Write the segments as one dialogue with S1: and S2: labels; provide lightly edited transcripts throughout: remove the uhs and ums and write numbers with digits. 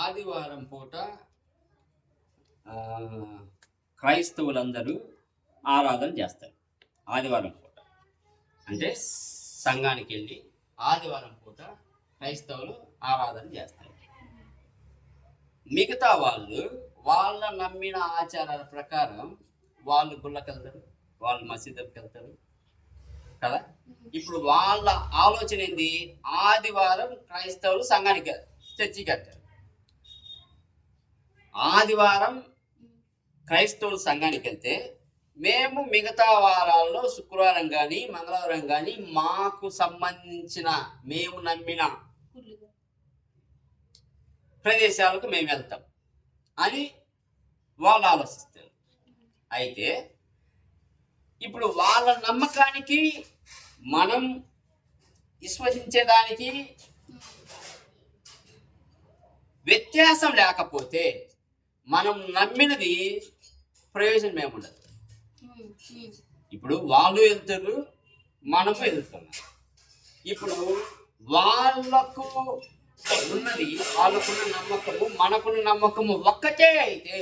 S1: ఆదివారం పూట క్రైస్తవులందరూ ఆరాధన చేస్తారు. ఆదివారం పూట అంటే సంఘానికి వెళ్ళి ఆదివారం పూట క్రైస్తవులు ఆరాధన చేస్తారు. మిగతా వాళ్ళు వాళ్ళ నమ్మిన ఆచారాల ప్రకారం వాళ్ళు గుళ్ళకి వెళ్తారు, వాళ్ళు మసీదుకి వెళ్తారు కదా. ఇప్పుడు వాళ్ళ ఆలోచన ఏంది? ఆదివారం క్రైస్తవులు సంఘానికి చర్చికి వెళ్తారు, ఆదివారం క్రైస్తవులు సంఘానికి వెళ్తే మేము మిగతా వారాల్లో శుక్రవారం కానీ మంగళవారం కానీ మాకు సంబంధించిన మేము నమ్మిన ప్రదేశాలకు మేము వెళ్తాం అని వాళ్ళు ఆలోచిస్తారు. అయితే ఇప్పుడు వాళ్ళ నమ్మకానికి మనం విశ్వసించేదానికి వ్యత్యాసం లేకపోతే మనం నమ్మినది ప్రయోజనం ఏముండదు. ఇప్పుడు వాళ్ళు వెళ్తారు, మనము వెళ్తున్నాం. ఇప్పుడు వాళ్ళకు ఉన్నది, వాళ్ళకున్న నమ్మకము మనకున్న నమ్మకము ఒక్కటే అయితే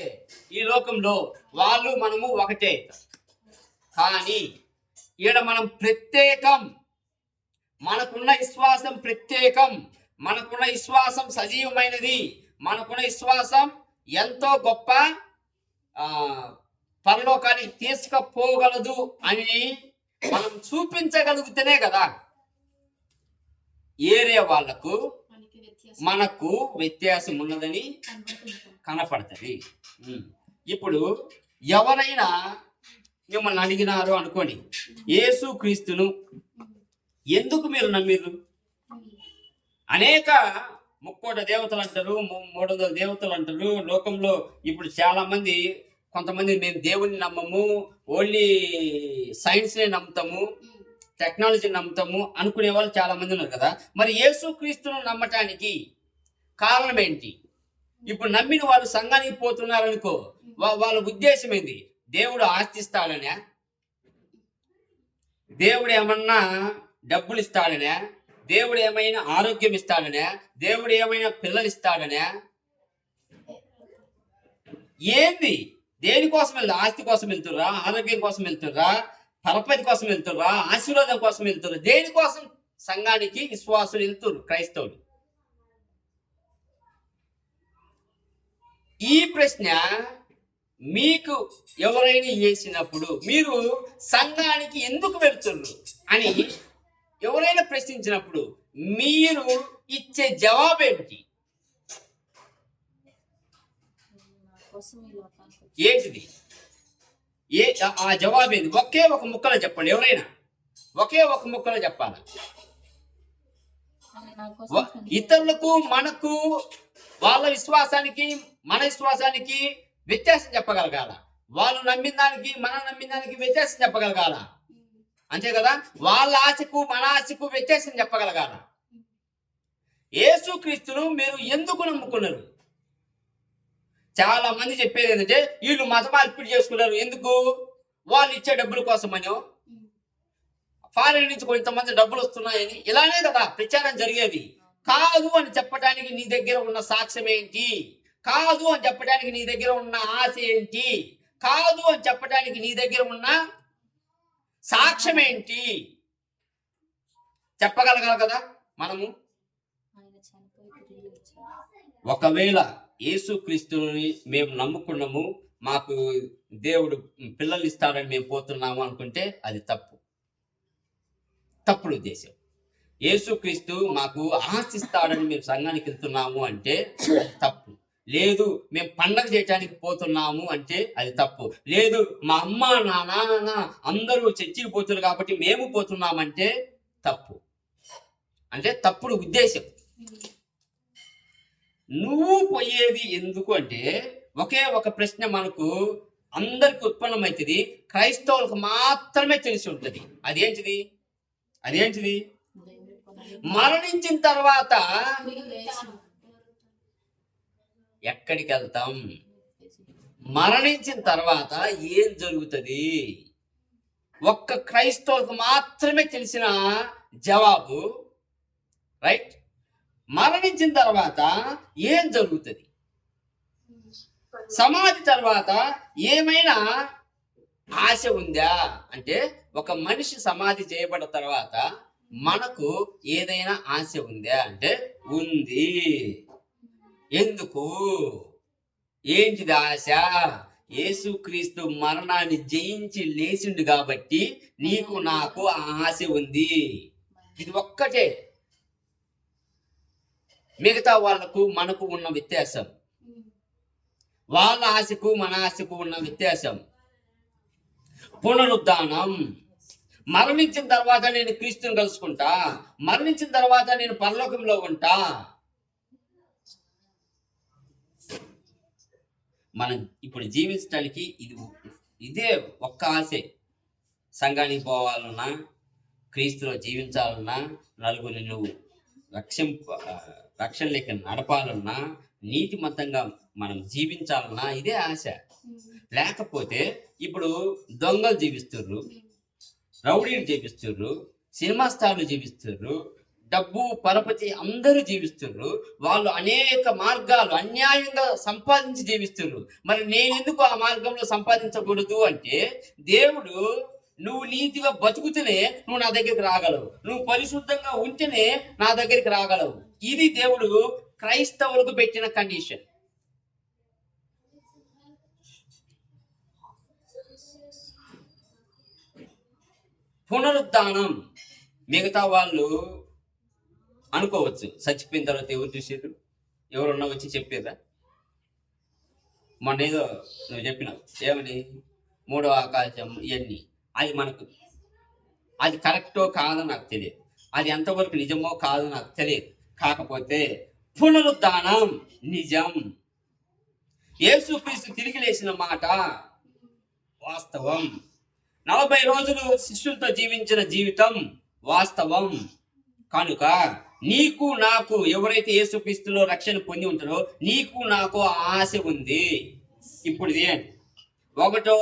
S1: ఈ లోకంలో వాళ్ళు మనము ఒకటే అవుతాం. కానీ ఈడ మనం ప్రత్యేకం, మనకున్న విశ్వాసం ప్రత్యేకం, మనకున్న విశ్వాసం సజీవమైనది, మనకున్న విశ్వాసం ఎంతో గొప్ప పరలోకానికి తీసుకుపోగలదు అని మనం చూపించగలిగితేనే కదా ఏరే వాళ్లకు మనకు వ్యత్యాసం ఉన్నదని కనపడుతుంది. ఇప్పుడు ఎవరైనా మిమ్మల్ని అడిగినారు అనుకోండి, యేసు క్రీస్తును ఎందుకు మీరు నమ్మిరు? అనేక 30 దేవతలు అంటారు, 300 దేవతలు అంటారు లోకంలో. ఇప్పుడు చాలా మంది, కొంతమంది మేము దేవుని నమ్మము, ఓన్లీ సైన్స్నే నమ్ముతాము, టెక్నాలజీని నమ్ముతాము అనుకునే వాళ్ళు చాలా మంది ఉన్నారు కదా. మరి యేసుక్రీస్తును నమ్మటానికి కారణం ఏంటి? ఇప్పుడు నమ్మిన వాళ్ళు సంఘానికి పోతున్నారనుకో, వాళ్ళ ఉద్దేశం ఏంది? దేవుడు ఆస్తిస్తాడనే, దేవుడు ఏమన్నా డబ్బులు ఇస్తాడనే, దేవుడు ఏమైనా ఆరోగ్యం ఇస్తాడనే, దేవుడు ఏమైనా పిల్లలు ఇస్తాడనే, ఏంది? దేనికోసం వెళ్తారు? ఆస్తి కోసం వెళ్తుర్రా? ఆరోగ్యం కోసం వెళ్తుర్రా? పరపతి కోసం వెళ్తుర్రా? ఆశీర్వాదం కోసం వెళ్తుర్రా? దేనికోసం సంఘానికి విశ్వాసులు వెళ్తురు? క్రైస్తవులు. ఈ ప్రశ్న మీకు ఎవరైనా చేసినప్పుడు మీరు సంఘానికి ఎందుకు వెళ్తున్నారు అని ఎవరైనా ప్రశ్నించినప్పుడు మీరు ఇచ్చే జవాబు ఏమిటి? ఏంటిది? ఆ జవాబు ఏంటి? ఒకే ఒక ముక్కలో చెప్పండి. ఎవరైనా ఒకే ఒక ముక్కలో చెప్పాలి. ఇతరులకు మనకు వాళ్ళ విశ్వాసానికి మన విశ్వాసానికి వ్యత్యాసం చెప్పగలగాల. వాళ్ళు నమ్మిన దానికి మనం నమ్మిన దానికి వ్యత్యాసం చెప్పగలగాల. అంతే కదా. వాళ్ళ ఆశకు మన ఆశకు వ్యత్యాసం చెప్పగలగాల. యేసుక్రీస్తును మీరు ఎందుకు నమ్ముకున్నారు? చాలా మంది చెప్పేది ఏంటంటే వీళ్ళు మత మార్పిడి చేసుకున్నారు. ఎందుకు? వాళ్ళు ఇచ్చే డబ్బుల కోసమని, ఫారెన్ నుంచి కొంతమంది డబ్బులు వస్తున్నాయని, ఇలానే కదా ప్రచారం జరిగేది. కాదు అని చెప్పడానికి నీ దగ్గర ఉన్న సాక్ష్యం ఏంటి? కాదు అని చెప్పడానికి నీ దగ్గర ఉన్న ఆశ ఏంటి? కాదు అని చెప్పడానికి నీ దగ్గర ఉన్న సాక్ష్యం ఏంటి? చెప్పగలగాలి కదా మనము. ఒకవేళ యేసుక్రీస్తుని మేము నమ్ముకున్నాము, మాకు దేవుడు పిల్లలు ఇస్తాడని మేము పోతున్నాము అనుకుంటే అది తప్పుడు ఉద్దేశం. యేసుక్రీస్తు మాకు ఆశిస్తాడని మేము సంఘానికి వెళ్తున్నాము అంటే అది తప్పు. లేదు, మేము పండగ చేయడానికి పోతున్నాము అంటే అది తప్పు. లేదు, మా అమ్మ నా నాన్న అందరూ చర్చికి పోతున్నారు కాబట్టి మేము పోతున్నామంటే తప్పు. అంటే తప్పుడు ఉద్దేశం. నువ్వు పోయేది ఎందుకు అంటే ఒకే ఒక ప్రశ్న మనకు అందరికి ఉత్పన్నమవుతుంది, క్రైస్తవులకు మాత్రమే తెలిసి ఉంటుంది. అదేంటిది? మరణించిన తర్వాత ఎక్కడికి వెళ్తాం? మరణించిన తర్వాత ఏం జరుగుతుంది? ఒక్క క్రైస్తవులకు మాత్రమే తెలిసిన జవాబు, రైట్? మరణించిన తర్వాత ఏం జరుగుతుంది, సమాధి తర్వాత ఏమైనా ఆశ ఉందా అంటే, ఒక మనిషి సమాధి చేయబడిన తర్వాత మనకు ఏదైనా ఆశ ఉందా అంటే ఉంది. ఎందుకు? ఏంటిది ఆశ? యేసుక్రీస్తు మరణాన్ని జయించి లేచిండు కాబట్టి నీకు నాకు ఆ ఆశ ఉంది. ఇది ఒక్కటే మిగతా వాళ్ళకు మనకు ఉన్న వ్యత్యాసం, వాళ్ళ ఆశకు మన ఆశకు ఉన్న వ్యత్యాసం. పునరుద్ధానం. మరణించిన తర్వాత నేను క్రీస్తుని కలుసుకుంటా, మరణించిన తర్వాత నేను పరలోకంలో ఉంటా. మనం ఇప్పుడు జీవించడానికి ఇదే ఒక్క ఆశే. సంఘానికి పోవాలన్నా, క్రీస్తులో జీవించాలన్నా, నలుగురిని నువ్వు రక్షణలోకి నడపాలన్నా, నీతిమంతంగా మనం జీవించాలన్నా ఇదే ఆశ. లేకపోతే ఇప్పుడు దొంగలు జీవిస్తుర్రు, రౌడీలు జీవిస్తుర్రు, సినిమా స్టార్లు జీవిస్తుర్రు, డబ్బు పరపతి అందరూ జీవిస్తుర్రు. వాళ్ళు అనేక మార్గాలు అన్యాయంగా సంపాదించి జీవిస్తుర్రు. మరి నేనెందుకు ఆ మార్గంలో సంపాదించకూడదు అంటే, దేవుడు నువ్వు నీతిగా బతుకుతేనే నువ్వు నా దగ్గరికి రాగలవు, నువ్వు పరిశుద్ధంగా ఉంటేనే నా దగ్గరికి రాగలవు. ఇది దేవుడు క్రైస్తవులకు పెట్టిన కండిషన్. పునరుద్ధానం. మిగతా వాళ్ళు అనుకోవచ్చు, చచ్చిపోయిన తర్వాత ఎవరు చూసారు, ఎవరున్నా వచ్చి చెప్పారా? మొన్న ఏదో నువ్వు చెప్పినావు, ఏమని? మూడవ ఆకాశం ఇవన్నీ. అది మనకు అది కరెక్టో కాదో నాకు తెలియదు, అది ఎంతవరకు నిజమో కాదో నాకు తెలియదు. కాకపోతే పునరుద్ధానం నిజం. యేసుక్రీస్తు తిరిగి లేచిన మాట వాస్తవం. 40 రోజులు శిష్యులతో జీవించిన జీవితం వాస్తవం. కనుక నీకు నాకు, ఎవరైతే యేసుక్రీస్తులో రక్షణ పొంది ఉంటారో, నీకు నాకు ఆశ ఉంది. ఇప్పుడు ఏంటి? 1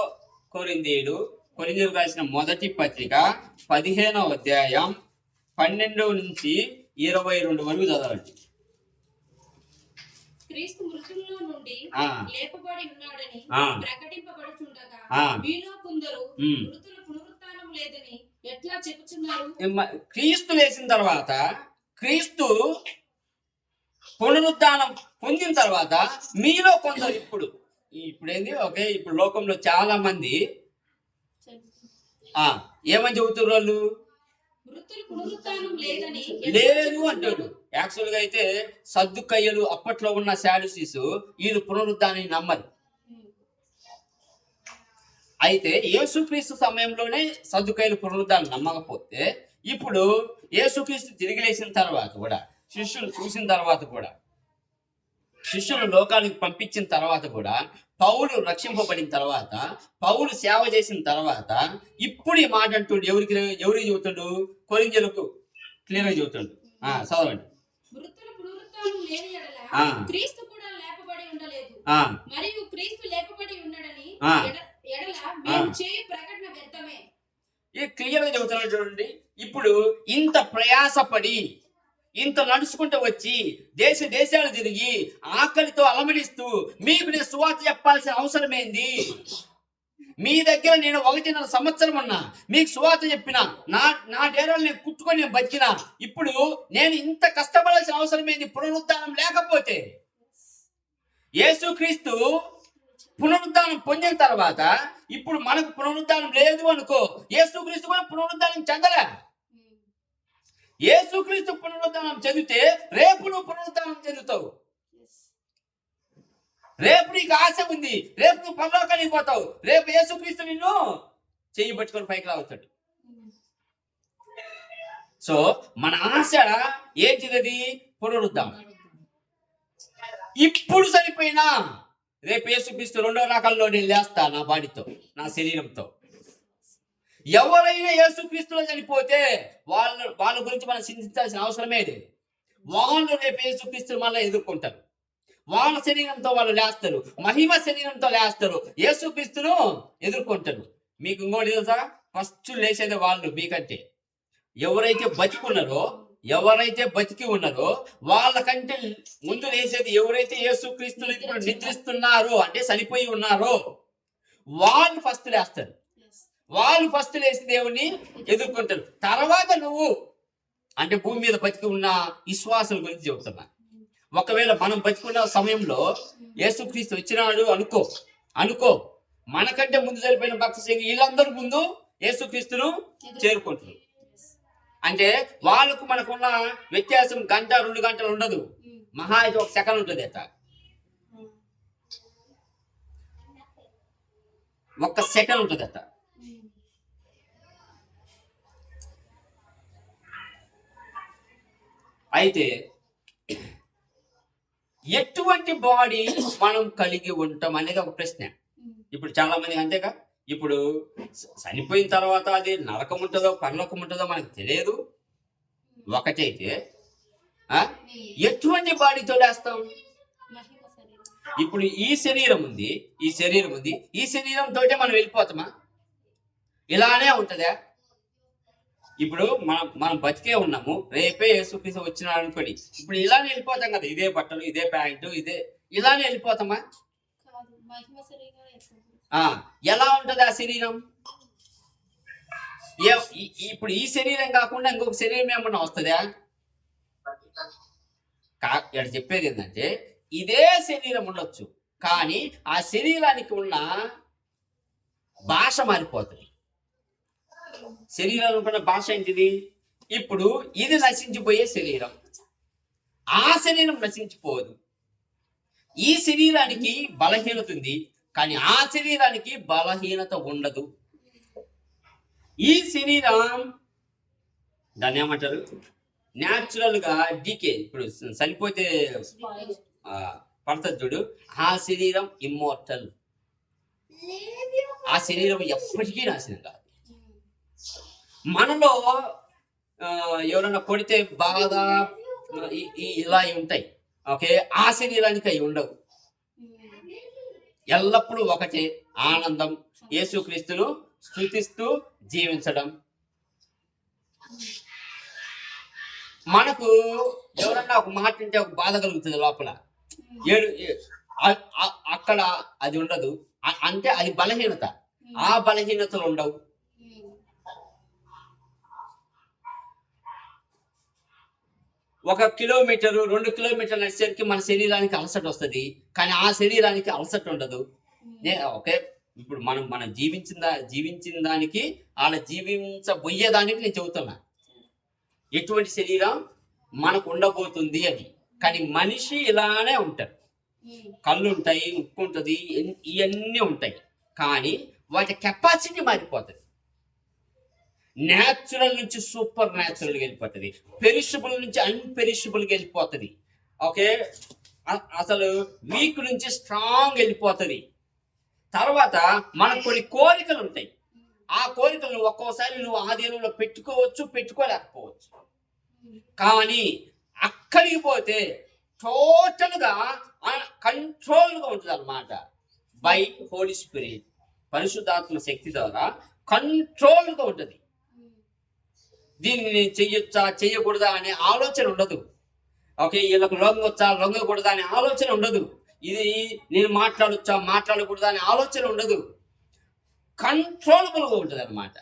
S1: కొరింథీయులకు రాసిన మొదటి పత్రిక 15వ అధ్యాయం 12 నుంచి 22 వరకు చదవండి.
S2: క్రీస్తు మృతుల్లో నుండి లేపబడి ఉన్నాడని ప్రకటింపబడుచుండగా మీలో కొందరు మృతుల పునరుత్థానం లేదని ఎట్లా చెప్పుచున్నారు?
S1: క్రీస్తు లేచిన తర్వాత, క్రీస్తు పునరుత్థానం పొందిన తర్వాత మీలో కొందరు ఇప్పుడేంది ఓకే, ఇప్పుడు లోకంలో చాలా మంది ఏమని చెబుతున్నారు? వాళ్ళు లేదు అంటాడు. యాక్చువల్గా అయితే సద్దుకయ్యలు, అప్పట్లో ఉన్న శాడుసీస్, వీళ్ళు పునరుద్ధానాన్ని నమ్మరు. అయితే యేసుక్రీస్తు సమయంలోనే సద్దుకయ్యలు పునరుద్ధానం నమ్మకపోతే, ఇప్పుడు యేసుక్రీస్తు తిరిగి లేచిన తర్వాత కూడా, శిష్యులు చూసిన తర్వాత కూడా, శిష్యులు లోకానికి పంపించిన తర్వాత కూడా, పౌలు రక్షింపబడిన తర్వాత, పౌలు సేవ చేసిన తర్వాత, ఇప్పుడు ఈ మాట అంటుండు. ఎవరికి చెబుతాడు? కొరింథీయులకు క్లియర్గా చెబుతాడు. చదవండి.
S2: క్రీస్తు కూడా లేపబడి ఉండలేదు, మరియు క్రీస్తు లేపబడి ఉన్నాడని మేము చేయు ప్రకటన వ్యర్థమే.
S1: క్లియర్గా చెబుతున్నాడు చూడండి. ఇప్పుడు ఇంత ప్రయాసపడి, ఇంత నడుచుకుంటూ వచ్చి, దేశాలు తిరిగి, ఆకలితో అలమడిస్తూ మీకు నేను సువార్త చెప్పాల్సిన అవసరం ఏంది? మీ దగ్గర నేను 1.5 సంవత్సరం ఉన్నా, మీకు సువార్త చెప్పిన, నా డేరాలు నేను కుట్టుకొని నేను బతికినా. ఇప్పుడు నేను ఇంత కష్టపడాల్సిన అవసరం ఏంది పునరుద్ధానం లేకపోతే? యేసుక్రీస్తు పునరుద్ధానం పొందిన తర్వాత ఇప్పుడు మనకు పునరుద్ధానం లేదు అనుకో, యేసుక్రీస్తు కూడా పునరుద్ధానం చెందలే. యేసుక్రీస్తు పునరుద్ధానం చెందితే రేపు నువ్వు పునరుద్ధానం చెందుతావు. రేపు నీకు ఆశ ఉంది, రేపు నువ్వు పరలోకానికి పోతావు. రేపు యేసుక్రీస్తు నిన్ను చెయ్యి పట్టుకొని పైకి లాగుతాడు. సో మన ఆశ ఏంటిది? పునరుద్ధానం. ఇప్పుడు సరిపోయినా రేపు యేసుక్రీస్తు 2వ రాకల్లో నేను లేస్తా, నా బాడీతో, నా శరీరంతో. ఎవరైనా యేసుక్రీస్తులో చనిపోతే వాళ్ళ గురించి మనం చింతించాల్సిన అవసరమే లేదు. వాళ్ళు రేపు యేసుక్రీస్తుని మళ్ళీ ఎదుర్కొంటారు. వాళ్ళ శరీరంతో వాళ్ళు లేస్తారు, మహిమ శరీరంతో లేస్తారు, యేసుక్రీస్తును ఎదుర్కొంటారు. మీకు ఇంకోటి తెలుసా? ఫస్ట్ లేచేది వాళ్ళు మీకంటే. ఎవరైతే బతికి ఉన్నారో వాళ్ళకంటే ముందు లేచేది ఎవరైతే యేసుక్రీస్తుని ఇప్పుడు నిద్రిస్తున్నారో అంటే చనిపోయి ఉన్నారో వాళ్ళు ఫస్ట్ లేస్తారు. వాళ్ళు ఫస్ట్ లేచి దేవుణ్ణి ఎదుర్కొంటారు. తర్వాత నువ్వు అంటే భూమి మీద బతికి ఉన్న విశ్వాసుల గురించి చెబుతున్నా. ఒకవేళ మనం బతికున్న సమయంలో యేసుక్రీస్తు వచ్చినాడు అనుకో మనకంటే ముందు చనిపోయిన భక్త సింగ్ వీళ్ళందరూ ముందు యేసుక్రీస్తును చేరుకుంటారు. అంటే వాళ్ళకు మనకున్న వ్యత్యాసం 1-2 గంటలు ఉండదు, మహా అయితే 1 సెకండ్ ఉంటుంది. అట 1 సెకండ్ ఉంటుంది అట. అయితే ఎటువంటి బాడీ మనం కలిగి ఉంటాం అనేది ఒక ప్రశ్న. ఇప్పుడు చాలా మంది అంతేగా, ఇప్పుడు చనిపోయిన తర్వాత అది నరకం ఉంటుందో పరలోకం ఉంటుందో మనకు తెలియదు. ఒకటైతే ఎటువంటి బాడీతో లేస్తాం? ఇప్పుడు ఈ శరీరం ఉంది, ఈ శరీరంతో మనం వెళ్ళిపోతామా? ఇలానే ఉంటుందా? ఇప్పుడు మనం బతికే ఉన్నాము, రేపే యేసుక్రీస్తు వచ్చినాడు అనుకోండి, ఇప్పుడు ఇలానే వెళ్ళిపోతాం కదా, ఇదే బట్టలు, ఇదే ప్యాంటు, ఇలానే వెళ్ళిపోతామా? ఎలా ఉంటది ఆ శరీరం? ఇప్పుడు ఈ శరీరం కాకుండా ఇంకొక శరీరం ఏమన్నా వస్తుందా? ఇక్కడ చెప్పేది ఏంటంటే ఇదే శరీరం ఉండొచ్చు, కానీ ఆ శరీరానికి ఉన్న భాష మారిపోతుంది. శరీరంలో ఉన్న భాష ఏంటిది? ఇప్పుడు ఇది నశించిపోయే శరీరం, ఆ శరీరం నశించిపోదు. ఈ శరీరానికి బలహీనత ఉంది, కానీ ఆ శరీరానికి బలహీనత ఉండదు. ఈ శరీరం దాన్ని ఏమంటారు? న్యాచురల్ గా డీకే, ఇప్పుడు చనిపోతే పడుతుంది చూడు, ఆ శరీరం ఇమ్మోర్టల్. ఆ శరీరం ఎప్పటికీ నాశనం కాదు. మనలో ఎవరన్నా కొడితే బాధ ఇలా ఉంటాయి, ఓకే, ఆ శరీరానికి అవి ఉండవు. ఎల్లప్పుడూ ఒకటే ఆనందం, యేసుక్రీస్తును స్తుతిస్తూ జీవించడం. మనకు ఎవరన్నా ఒక మాట అంటే ఒక బాధ కలుగుతుంది లోపల, అక్కడ అది ఉండదు. అంటే అది బలహీనత, ఆ బలహీనతలు ఉండవు. ఒక కిలోమీటరు 2 కిలోమీటర్లు నడిచేసరికి మన శరీరానికి అలసట వస్తుంది, కానీ ఆ శరీరానికి అలసట ఉండదు. ఓకే, ఇప్పుడు మనం జీవించిన దానికి అలా జీవించబోయేదానికి నేను చెబుతున్నా ఎటువంటి శరీరం మనకు ఉండబోతుంది అని. కానీ మనిషి ఇలానే ఉంటాడు, కళ్ళు ఉంటాయి, ముక్కు ఉంటుంది, ఇవన్నీ ఉంటాయి, కానీ వాటి కెపాసిటీ మారిపోతుంది. న్యాచురల్ నుంచి సూపర్ న్యాచురల్గా వెళ్ళిపోతుంది, పెరిషబుల్ నుంచి అన్పెరిషబుల్గా వెళ్ళిపోతుంది. ఓకే, అసలు వీక్ నుంచి స్ట్రాంగ్ వెళ్ళిపోతుంది. తర్వాత మనకు కొన్ని కోరికలు ఉంటాయి, ఆ కోరికలను ఒక్కోసారి నువ్వు ఆధీనంలో పెట్టుకోవచ్చు, పెట్టుకోలేకపోవచ్చు. కానీ అక్కడికి పోతే టోటల్గా కంట్రోల్గా ఉంటుంది అన్నమాట. బై హోలీ స్పిరిట్, పరిశుద్ధాత్మ శక్తి ద్వారా కంట్రోల్గా ఉంటుంది. దీన్ని నేను చెయ్యొచ్చా చెయ్యకూడదా అనే ఆలోచన ఉండదు. ఓకే, వీళ్ళకు లొంగొచ్చా లొంగకూడదా అనే ఆలోచన ఉండదు. ఇది నేను మాట్లాడొచ్చా మాట్లాడకూడదా అనే ఆలోచన ఉండదు. కంట్రోలబుల్గా ఉంటుంది అన్నమాట.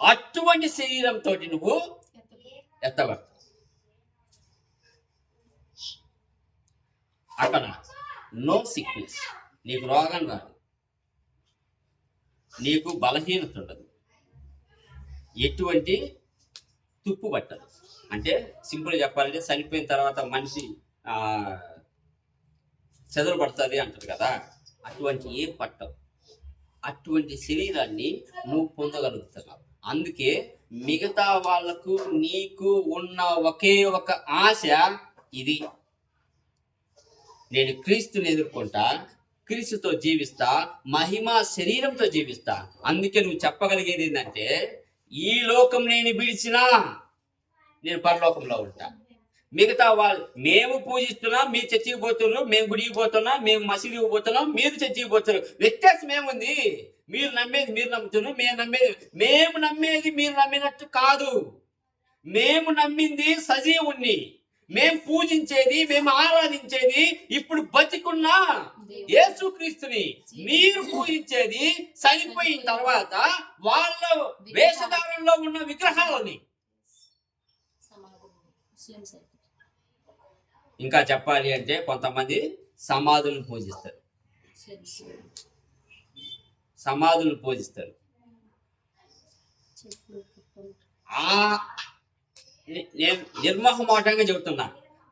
S1: అటువంటి శరీరంతో నువ్వు ఎత్తబడతావు. అక్కడ నో సిక్నెస్, నీకు రోగం రాదు, నీకు బలహీనత ఉండదు, ఎటువంటి తుప్పు పట్టదు. అంటే సింపుల్గా చెప్పాలంటే చనిపోయిన తర్వాత మనిషి చెదలు పడుతుంది అంటారు కదా, అటువంటి ఏ పట్టవు. అటువంటి శరీరాన్ని నువ్వు పొందగలుగుతున్నావు. అందుకే మిగతా వాళ్ళకు నీకు ఉన్న ఒకే ఒక ఆశ ఇది, నేను క్రీస్తుని ఎదుర్కొంటా, క్రీస్తుతో జీవిస్తా, మహిమ శరీరంతో జీవిస్తా. అందుకే నువ్వు చెప్పగలిగేది ఏంటంటే ఈ లోకం నేను విడిచినా నేను పరలోకంలో ఉంటా, మిగతా వాళ్ళు మేము పూజిస్తున్నాం, మీరు చర్చికి పోతున్నారు, మేము గుడికి పోతున్నాం, మేము మసీదుకి పోతున్నాం, మీరు చర్చికి పోతున్నారు. వ్యత్యాసం ఏముంది? మీరు నమ్మేది మీరు నమ్ముతున్నారు, మేము నమ్మేది మీరు నమ్మినట్టు కాదు. మేము నమ్మింది సజీవుణ్ణి, మేము పూజించేది, మేము ఆరాధించేది ఇప్పుడు బతికున్న యేసుక్రీస్తుని. మీరు పూజించేది చనిపోయిన తర్వాత వాళ్ళ వేషధారంలో ఉన్న విగ్రహాలని. ఇంకా చెప్పాలి అంటే కొంతమంది సమాధులను పూజిస్తారు. నేను నిర్మోహమాటంగా చెబుతున్నా,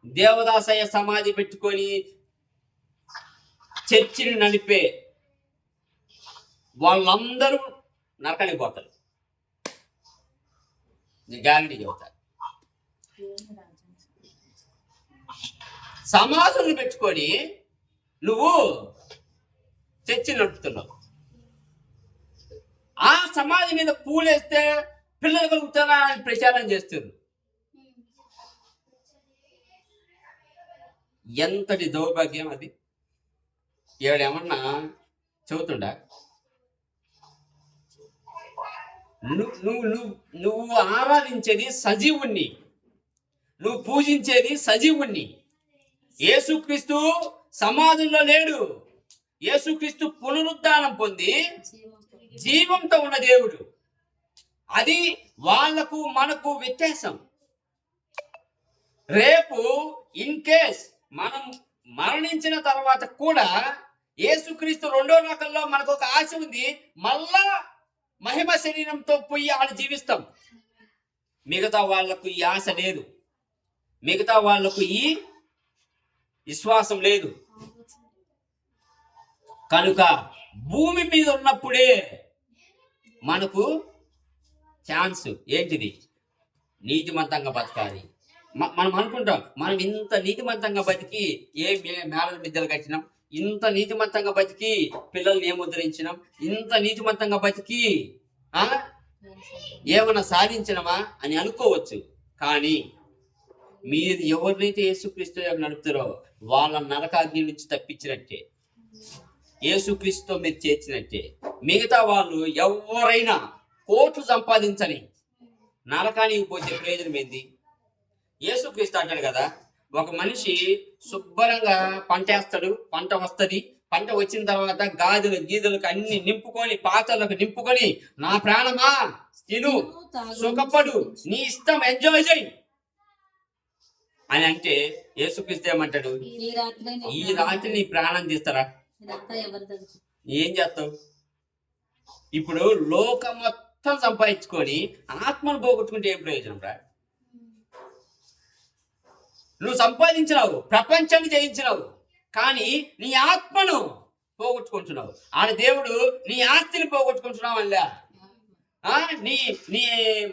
S1: దేవదాసయ్య సమాధి పెట్టుకొని చర్చిని నడిపే వాళ్ళందరూ నరకానికి పోతారు. గ్యారంటీ చెబుతారు. సమాధులను పెట్టుకొని నువ్వు చర్చిని నడుపుతున్నావు. ఆ సమాధి మీద పూలేస్తే పిల్లలు కలుగుతారా అని ప్రచారం చేస్తున్నారు. ఎంతటి దౌర్భాగ్యం అది! ఏమన్నా చెబుతుండా? నువ్వు ఆరాధించేది సజీవుణ్ణి, నువ్వు పూజించేది సజీవుణ్ణి. యేసుక్రీస్తు సమాధుల్లో లేడు. యేసుక్రీస్తు పునరుద్ధానం పొంది జీవంతో ఉన్న దేవుడు. అది వాళ్లకు మనకు వ్యత్యాసం. రేపు ఇన్ కేస్ మనం మరణించిన తర్వాత కూడా యేసుక్రీస్తు రెండో రకంలో మనకు ఒక ఆశ ఉంది. మళ్ళా మహిమ శరీరంతో పోయి ఆడ జీవిస్తాం. మిగతా వాళ్లకు ఈ ఆశ లేదు, మిగతా వాళ్లకు ఈ విశ్వాసం లేదు. కనుక భూమి మీద ఉన్నప్పుడే మనకు ఛాన్స్ ఏంటిది? నీతిమంతంగా బతకాలి. మనం అనుకుంటాం, మనం ఇంత నీతిమంతంగా బతికి మేళ మిద్దెలు కట్టినాం, ఇంత నీతిమంతంగా బతికి పిల్లల్ని ఏముద్ధరించినాం, ఇంత నీతిమంతంగా బతికి ఏమన్నా సాధించినమా అని అనుకోవచ్చు. కానీ మీరు ఎవరినైతే యేసుక్రీస్తు నడుపుతారో వాళ్ళ నరకాగ్ని నుంచి తప్పించినట్టే, యేసుక్రీస్తుతో మీరు చేర్చినట్టే. మిగతా వాళ్ళు ఎవరైనా కోట్లు సంపాదించని నరకానికి పోతే ప్రయోజనం ఏంది? యేసుక్రీస్తు అంటాడు కదా, ఒక మనిషి శుభ్రంగా పంట వేస్తాడు, పంట వస్తుంది, పంట వచ్చిన తర్వాత గాజులు గీజులకు అన్ని నింపుకొని, పాత్రలకు నింపుకొని, నా ప్రాణమా తిను, సుఖపడు, నీ ఇష్టం ఎంజాయ్ చేయి అని అంటే యేసుక్రీస్తు ఏమంటాడు? ఈ రాత్రి నీ ప్రాణం తీస్తారా? ఏం చేస్తావు? ఇప్పుడు లోకం మొత్తం సంపాదించుకొని ఆత్మను పోగొట్టుకుంటే ఏం ప్రయోజనం రా? నువ్వు సంపాదించినావు, ప్రపంచాన్ని జయించినావు, కానీ నీ ఆత్మను పోగొట్టుకుంటున్నావు. ఆడ దేవుడు నీ ఆస్తిని పోగొట్టుకుంటున్నావు అల్లా, నీ నీ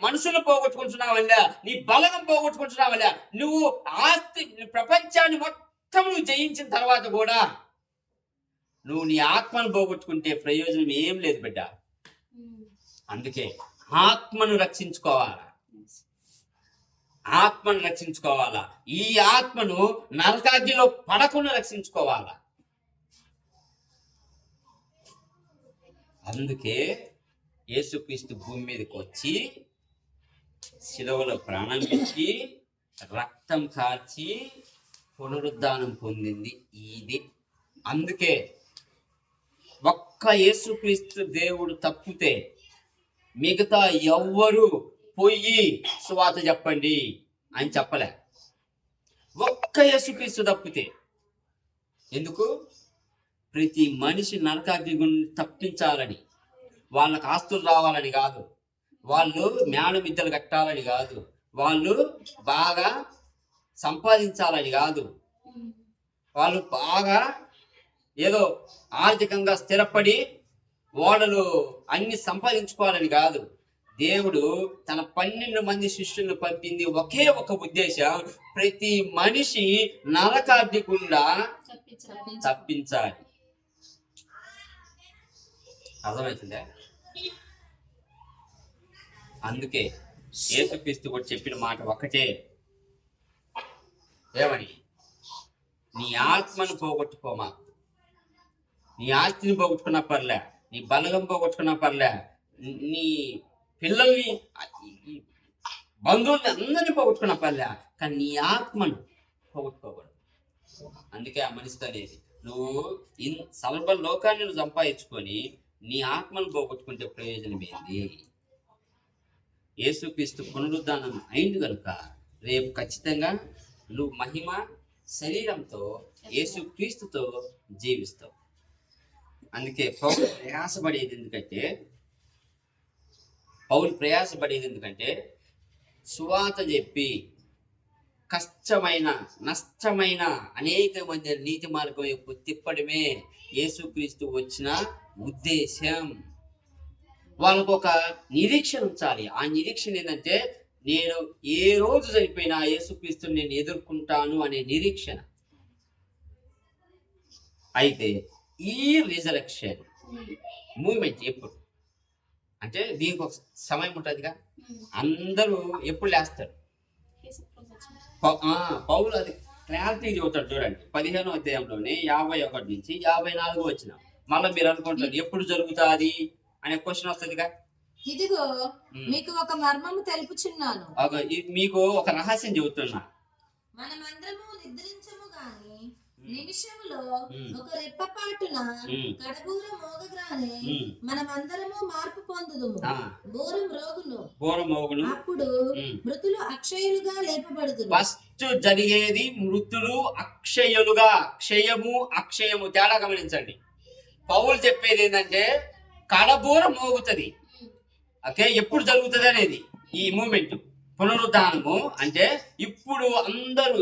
S1: మనుషులు పోగొట్టుకుంటున్నావల్లా, నీ బలగం పోగొట్టుకుంటున్నావల్లా. నువ్వు ఆస్తి ప్రపంచాన్ని మొత్తం నువ్వు జయించిన తర్వాత కూడా నువ్వు నీ ఆత్మను పోగొట్టుకుంటే ప్రయోజనం ఏం లేదు బిడ్డ. అందుకే ఆత్మను రక్షించుకోవాలా, ఆత్మను రక్షించుకోవాలా. ఈ ఆత్మను నరకాగ్నిలో పడకుండా రక్షించుకోవాలా. అందుకే యేసుక్రీస్తు భూమి మీదకి వచ్చి శిలువలో ప్రాణం పెట్టి రక్తం కార్చి పునరుద్ధానం పొందింది ఇది. అందుకే ఒక్క యేసుక్రీస్తు దేవుడు తప్పితే మిగతా ఎవ్వరు పోయి సువార్త చెప్పండి అని చెప్పలే. ఒక్క యేసుక్రీస్తు తప్పితే. ఎందుకు? ప్రతి మనిషి నరకాగ్ని గుండా తప్పించాలని, వాళ్ళకు ఆస్తులు రావాలని కాదు, వాళ్ళు మేడ మిద్దెలు కట్టాలని కాదు, వాళ్ళు బాగా సంపాదించాలని కాదు, వాళ్ళు బాగా ఏదో ఆర్థికంగా స్థిరపడి ఓడలు అన్ని సంపాదించుకోవాలని కాదు. దేవుడు తన 12 మంది శిష్యులను పంపింది ఒకే ఒక ఉద్దేశం, ప్రతి మనిషి నరకాగ్ని గుండా తప్పించాలి. అర్థమవుతుందా? అందుకే యేసుక్రీస్తు కూడా చెప్పిన మాట ఒకటే, ఏమని? నీ ఆత్మను పోగొట్టుకోమా. నీ ఆస్తిని పోగొట్టుకున్నా పర్లే, నీ బలగం పోగొట్టుకున్నా పర్లే, నీ పిల్లల్ని, బంధువుల్ని అందరినీ పోగొట్టుకున్నా పర్లే, కానీ నీ ఆత్మను పోగొట్టుకోకూడదు. అందుకే ఆ మనిషితో అనేది, నువ్వు సర్వ లోకాన్ని నువ్వు సంపాదించుకొని నీ ఆత్మను పోగొట్టుకుంటే ప్రయోజనం ఏంది? యేసుక్రీస్తు పునరుద్ధానం అయింది కనుక రేపు ఖచ్చితంగా నువ్వు మహిమ శరీరంతో యేసుక్రీస్తుతో జీవిస్తావు. అందుకే పౌలు ప్రయాసపడేది ఎందుకంటే సువార్త చెప్పి కష్టమైన నష్టమైన అనేక మంది నీతి మార్గం వైపు తిప్పడమే యేసుక్రీస్తు వచ్చిన ఉద్దేశం. వాళ్ళకు ఒక నిరీక్షణ ఉంచాలి. ఆ నిరీక్షణ ఏంటంటే, నేను ఏ రోజు చనిపోయినా యేసుక్రీస్తుని నేను ఎదుర్కొంటాను అనే నిరీక్షణ. అయితే ఈ రిజరెక్షన్ మూమెంట్ ఎప్పుడు అంటే, దీనికి ఒక సమయం ఉంటుందిగా. అందరూ ఎప్పుడు లేస్తారు? పౌలు అది క్లారిటీ చెబుతాడు చూడండి, 15వ అధ్యాయంలోనే 51 నుంచి 54 వచ్చిన. మళ్ళీ మీరు అనుకుంటారు ఎప్పుడు జరుగుతుంది అనే క్వశ్చన్ వస్తుందిగా.
S3: ఇదిగో మీకు ఒక మర్మము తెలుపుచున్నాను,
S1: మీకు ఒక రహస్యం చెబుతున్నా.
S3: మనమందరము నిద్రించము గాని నిమిషములో ఒక రెప్పపాటున కడబూర మోగగానే మనమందరము మార్పు పొందుదుము. బూర మోగును, అప్పుడు మృతులు అక్షయులుగా లేపబడుదురు.
S1: ఫస్ట్ జరిగేది మృతులు అక్షయులుగా. అక్షయము తేడా గమనించండి. పౌలు చెప్పేది ఏంటంటే కడబూర మోగుతుంది. ఓకే, ఎప్పుడు జరుగుతుంది అనేది ఈ మూమెంట్ పునరుద్ధానము. అంటే ఇప్పుడు అందరూ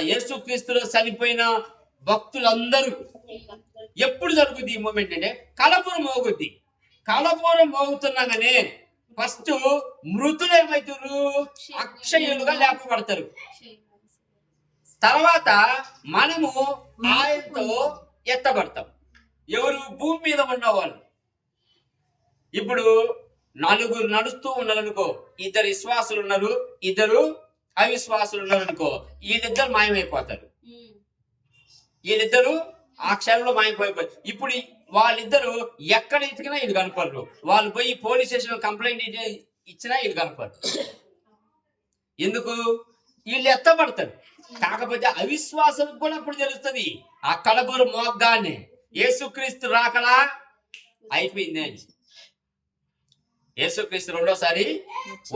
S1: యేసుక్రీస్తులో చనిపోయిన భక్తులందరూ ఎప్పుడు జరుగుద్ది ఈ మూమెంట్ అంటే కడబూర మోగుద్ది. కడబూర మోగుతున్నాగానే ఫస్ట్ మృతులు ఏమవుతారు? అక్షయులుగా లేపబడతారు. తర్వాత మనము ఆయనతో ఎత్తబడతాం. ఎవరు? భూమి మీద ఉన్నవాళ్ళు. ఇప్పుడు నలుగురు నడుస్తూ ఉన్నారనుకో, 2 విశ్వాసులు ఉన్నారు, 2 అవిశ్వాసులు ఉన్నారనుకో, వీళ్ళిద్దరు మాయమైపోతారు. వీళ్ళిద్దరు ఆ క్షణంలో మాయమైపోతారు. ఇప్పుడు వాళ్ళిద్దరు ఎక్కడ ఎతికినా వీళ్ళు కనపడరు. వాళ్ళు పోయి పోలీస్ స్టేషన్ కంప్లైంట్ ఇచ్చినా వీళ్ళు కనపడరు. ఎందుకు? వీళ్ళు ఎత్తబడతారు. కాకపోతే అవిశ్వాసులకు కూడా అప్పుడు తెలుస్తుంది, ఆ కడబూర మోగ్గానే యేసుక్రీస్తు రాకలా అయిపోయింది అని. యేసుక్రీస్తు రెండోసారి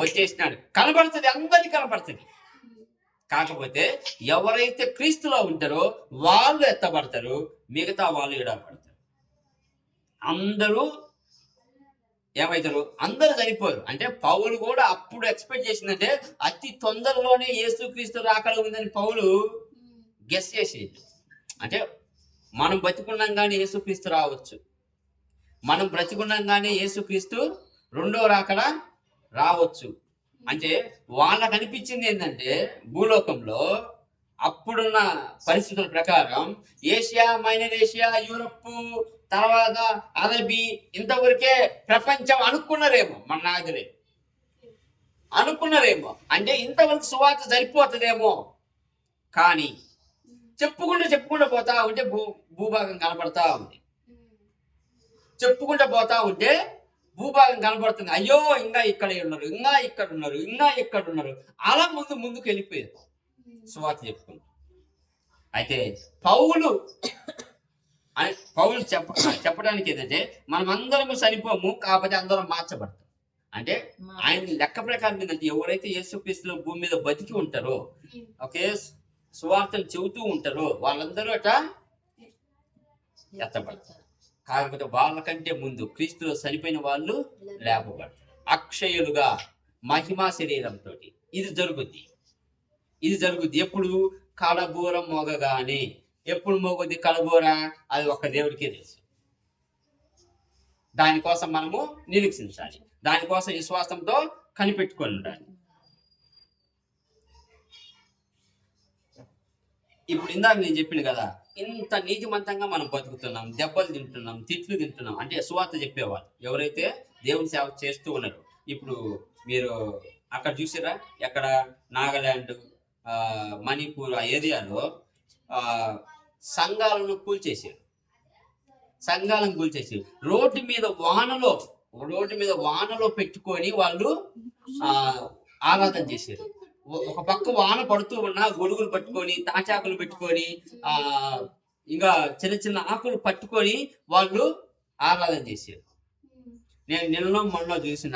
S1: వచ్చేసినాడు. కనబడుతుంది, అందరికీ కనబడుతుంది. కాకపోతే ఎవరైతే క్రీస్తులో ఉంటారో వాళ్ళు ఎత్తబడతారు, మిగతా వాళ్ళు ఎడబడతారు. అందరూ ఏమవుతారు? అందరూ చనిపోరు. అంటే పౌలు కూడా అప్పుడు ఎక్స్పెక్ట్ చేసిందంటే అతి తొందరలోనే యేసుక్రీస్తు రాకడ ఉందని పౌలు గెస్ చేసేది. అంటే మనం బతికున్నాం కానీ యేసుక్రీస్తు రావచ్చు, మనం బ్రతికున్నాం కానీ యేసుక్రీస్తు రెండో రాకడ రావచ్చు. అంటే వాళ్ళకు అనిపించింది ఏంటంటే భూలోకంలో అప్పుడున్న పరిస్థితుల ప్రకారం ఏషియా, మైనర్ ఏషియా, యూరప్, తర్వాత అరబీ, ఇంతవరకే ప్రపంచం అనుకున్నారేమో. మన నాదులే అనుకున్నారేమో, అంటే ఇంతవరకు సువార్త సరిపోతుందేమో. కానీ చెప్పుకుంటూ పోతా ఉంటే భూభాగం కనపడతా ఉంది. చెప్పుకుంటూ పోతా ఉంటే భూభాగం కనపడుతుంది. అయ్యో ఇంకా ఇక్కడ ఉన్నారు, ఇంకా ఇక్కడ ఉన్నారు, ఇంకా ఇక్కడ ఉన్నారు. అలా ముందుకు వెళ్ళిపోయారు సువార్త చెప్పుకుంటూ. అయితే పౌలు చెప్పడానికి ఏంటంటే మనం అందరం చనిపోము, కాకపోతే అందరం మార్చబడతాం. అంటే ఆయన లెక్క ప్రకారం ఏంటంటే ఎవరైతే యేసుక్రీస్తులో భూమి మీద బతికి ఉంటారో, ఒకే సువార్తను చెబుతూ ఉంటారో వాళ్ళందరూ అట ఎత్తబడతారు. కాకపోతే వాళ్ళకంటే ముందు క్రీస్తులో చనిపోయిన వాళ్ళు లేపబడతారు అక్షయులుగా మహిమా శరీరంతో. ఇది జరుగుద్ది ఎప్పుడు? కడబూర మోగగానే. ఎప్పుడు మోగుద్ది కడబూర? అది ఒక్క దేవుడికే తెలుసు. దానికోసం మనము నిరీక్షించాలి, దానికోసం విశ్వాసంతో కనిపెట్టుకొని ఉండాలి. ఇప్పుడు ఇందాక నేను చెప్పిన కదా, ఇంత నీతిమంతంగా మనం బతుకుతున్నాం, దెబ్బలు తింటున్నాం, తిట్లు తింటున్నాం. అంటే సువార్త చెప్పేవాళ్ళు ఎవరైతే దేవుని సేవ చేస్తూ ఉన్నారు. ఇప్పుడు మీరు అక్కడ చూసారా, ఎక్కడ నాగాలాండ్, మణిపూర్ ఆ ఏరియాలో సంఘాలను కూల్చేసారు. రోడ్డు మీద వానలో పెట్టుకొని వాళ్ళు ఆరాధన చేశారు. ఒక పక్క వాన పడుతూ ఉన్నా గొడుగులు పట్టుకొని, తాచాకులు పెట్టుకొని, ఇంకా చిన్న చిన్న ఆకులు పట్టుకొని వాళ్ళు ఆరాధన చేశారు. నేను నిన్న మొన్న చూసిన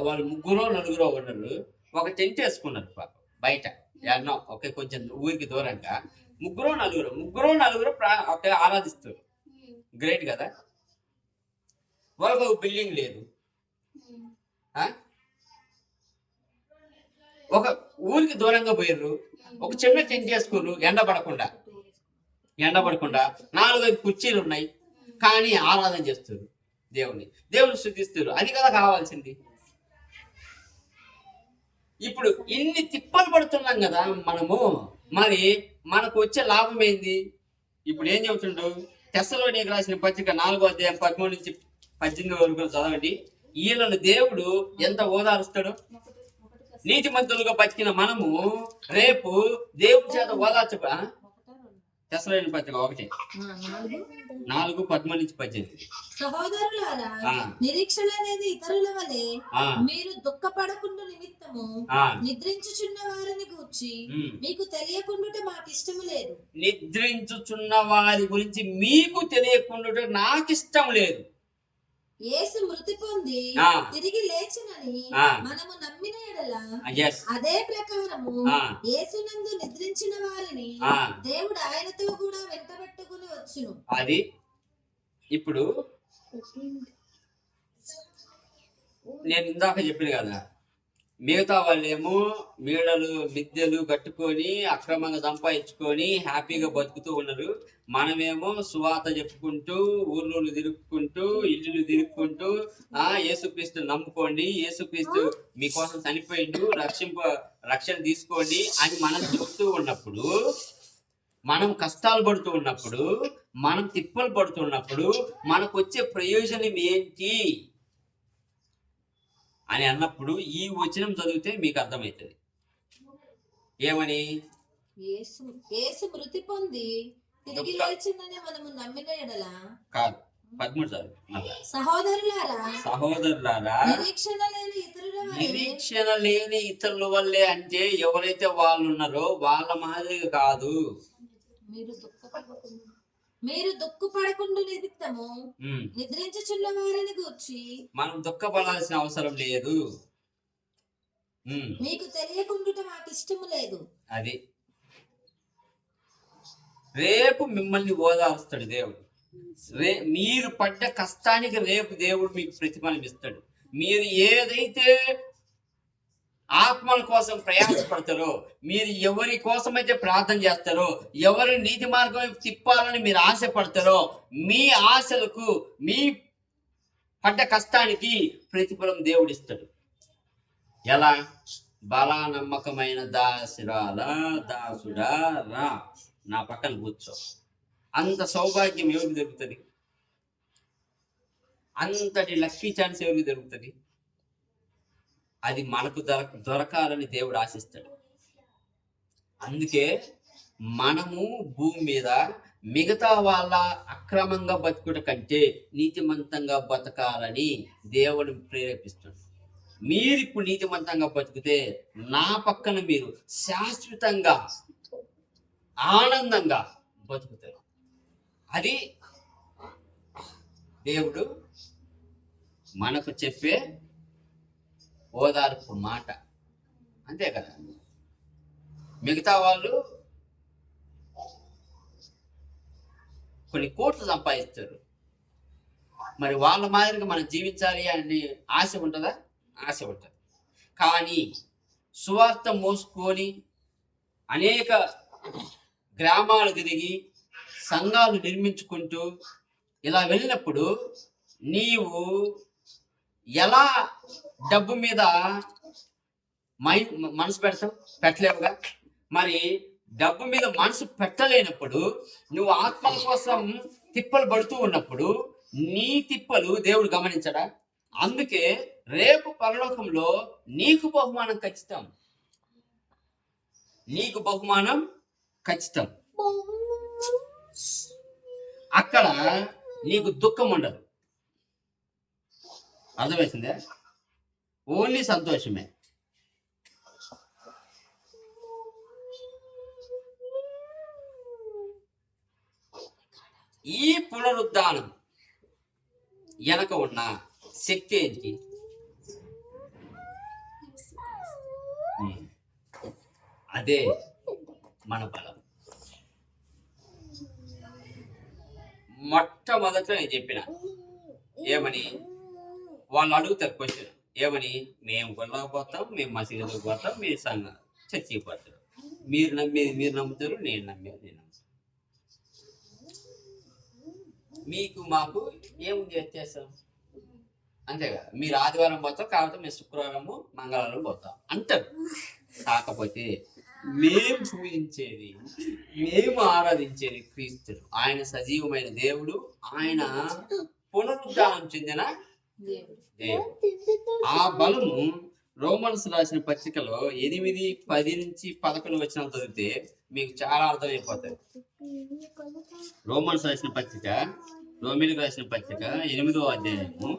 S1: వాళ్ళు 3-4 ఉన్నారు. ఒక టెంట్ వేసుకున్నారు బయట ఎన్నో ఒకే కొంచెం ఊరికి దూరంగా. 3-4 ఆరాధిస్తారు. గ్రేట్ కదా. వాళ్ళకు ఒక బిల్డింగ్ లేదు, ఒక ఊరికి దూరంగా పోయారు. ఒక చిన్న టెంట్ వేసుకోరు, ఎండ పడకుండా 4-5 కుర్చీలు ఉన్నాయి, కానీ ఆరాధన చేస్తారు, దేవుని స్తుతిస్తారు. అది కదా కావాల్సింది. ఇప్పుడు ఇన్ని తిప్పలు పడుతున్నాం కదా మనము, మరి మనకు వచ్చే లాభం ఏంది? ఇప్పుడు ఏం చెబుతుండ్రు? తెస్సలోనికీయులకు రాసిన పత్రిక 4వ అధ్యాయం 13-18 వరకు చదవండి. వీళ్ళను దేవుడు ఎంత ఓదారుస్తాడు. నీతిమంతులుగా బతికిన మనము రేపు దేవుడి చేత ఓదార్చ. తెస్సలోనికీయుల పత్రిక 1:4-13-18.
S3: సహోదరులారా, నిరీక్షణ అనేది ఇతరుల వలె మీరు దుఃఖపడకుండా నిమిత్తము నిద్రించుచున్న వారిని గూర్చి మీకు తెలియకుండా మాకు ఇష్టం లేదు.
S1: నిద్రించుచున్న వారి గురించి మీకు తెలియకుండా నాకు ఇష్టం లేదు.
S3: యేసు మృతి పొంది తిరిగి లేచినని మనము నమ్మిన ఎడల అదే ప్రకారము యేసునందు నిద్రించిన వారిని దేవుడు ఆయనతో కూడా వెంటబెట్టుకుని వచ్చును.
S1: అది ఇప్పుడు నేను ఇందాక చెప్పిన కదా, మిగతా వాళ్ళేమో మీడలు మిద్దెలు కట్టుకొని అక్రమంగా సంపాదించుకొని హ్యాపీగా బతుకుతూ ఉన్నారు. మనమేమో సువార్త చెప్పుకుంటూ ఊర్లు తిరుక్కుంటూ ఇల్లు తిరుక్కుంటూ యేసుక్రీస్తు నమ్ముకోండి, యేసుక్రీస్తు మీకోసం చనిపోయిండు, రక్షణ తీసుకోండి అని మనం చెప్తూ ఉన్నప్పుడు, మనం కష్టాలు పడుతూ ఉన్నప్పుడు, మనం తిప్పలు పడుతున్నప్పుడు మనకు వచ్చే ప్రయోజనం ఏంటి అని అన్నప్పుడు ఈ వచనం చదివితే మీకు అర్థమవుతుంది. ఏమని?
S3: యేసు మృతి పొంది తిరిగి లేచినని మనము నమ్మిన ఎడల
S1: కాదు, 13 చదువు. సహోదరులారా, నిరీక్షణ లేని ఇతరుల వల్లే, అంటే ఎవరైతే వాళ్ళు ఉన్నారో వాళ్ళ మాదిరిగా కాదు.
S3: మీరు దుఃఖపడకుండా నిమిత్తము నిద్రించుచున్న వారిని గూర్చి
S1: మనం దుఃఖపడాల్సిన అవసరం లేదు.
S3: మీకు తెలియకుండా మాకు ఇష్టము లేదు.
S1: అది రేపు మిమ్మల్ని ఓదారుస్తాడు దేవుడు. మీరు పడ్డ కష్టానికి రేపు దేవుడు మీకు ప్రతిఫలం ఇస్తాడు. మీరు ఏదైతే ఆత్మల కోసం ప్రయాసపడతారో, మీరు ఎవరి కోసమైతే ప్రార్థన చేస్తారో, ఎవరి నీతి మార్గం తిప్పాలని మీరు ఆశపడతారో, మీ ఆశలకు, మీ పడ్డ కష్టానికి ప్రతిఫలం దేవుడిస్తాడు. ఎలా? బలా నమ్మకమైన దాసుడా రా, నా పక్కన కూర్చో. అంత సౌభాగ్యం ఎవరికి దొరుకుతుంది? అంతటి లక్కీ ఛాన్స్ ఎవరికి దొరుకుతుంది? అది మనకు దొరకాలని దేవుడు ఆశిస్తాడు. అందుకే మనము భూమి మీద మిగతా వాళ్ళ అక్రమంగా బతుకుట కంటే నీతిమంతంగా బతకాలని దేవుడు ప్రేరేపిస్తాడు. మీరు ఇప్పుడు నీతిమంతంగా బతికితే నా పక్కన మీరు శాశ్వతంగా ఆనందంగా బతుకుతారు. అది దేవుడు మనకు చెప్పే ఓదార్పు మాట. అంతే కదా. మిగతా వాళ్ళు కొన్ని కోట్లు సంపాదిస్తారు, మరి వాళ్ళ మాదిరిగా మనం జీవించాలి అని ఆశ ఉంటుందా? ఆశ ఉంటుంది. కానీ సువార్త మోసుకొని అనేక గ్రామాలు తిరిగి సంఘాలు నిర్మించుకుంటూ ఇలా వెళ్ళినప్పుడు నీవు ఎలా డబ్బు మీద మనసు పెట్టలేవుగా. మరి డబ్బు మీద మనసు పెట్టలేనప్పుడు, నువ్వు ఆత్మల కోసం తిప్పలు పడుతూ ఉన్నప్పుడు నీ తిప్పలు దేవుడు గమనించడా? అందుకే రేపు పరలోకంలో నీకు బహుమానం ఖచ్చితం. నీకు బహుమానం ఖచ్చితం. అక్కడ నీకు దుఃఖం ఉండదు. అర్థమవుతుందా? ఓన్లీ సంతోషమే. ఈ పునరుద్ధానం వెనక ఉన్న శక్తి ఏంటి? అదే మన బలం. మొట్టమొదట నేను చెప్పిన ఏమని, వాళ్ళు అడుగుతారు క్వశ్చన్ ఏమని, మేము గుళ్ళకి పోతాం, మేము మసీదులకు పోతాం, మీరు సంఘం చర్చికి పోతారు, మీరు నమ్మేది మీరు నమ్ముతారు, నేను నమ్మేది నేను నమ్ముతాను. మీకు మాకు ఏముంది వ్యత్యాసం? అంతేగా, మీరు ఆదివారం పోతాం కాబట్టి మేము శుక్రవారము మంగళవారం పోతాం అంటారు. కాకపోతే మేము పూజించేది, మేము ఆరాధించేది క్రీస్తుడు. ఆయన సజీవమైన దేవుడు, ఆయన పునరుద్ధానం చెందిన దేవుడు. ఆ బలము రోమన్స్ రాసిన పత్రికలో 8, 10 నుంచి 11 వచనాలు చదివితే మీకు చాలా అర్థమైపోతుంది. రోమన్స్ రాసిన పత్రిక, రోమిలకు రాసిన పత్రిక 8వ అధ్యాయము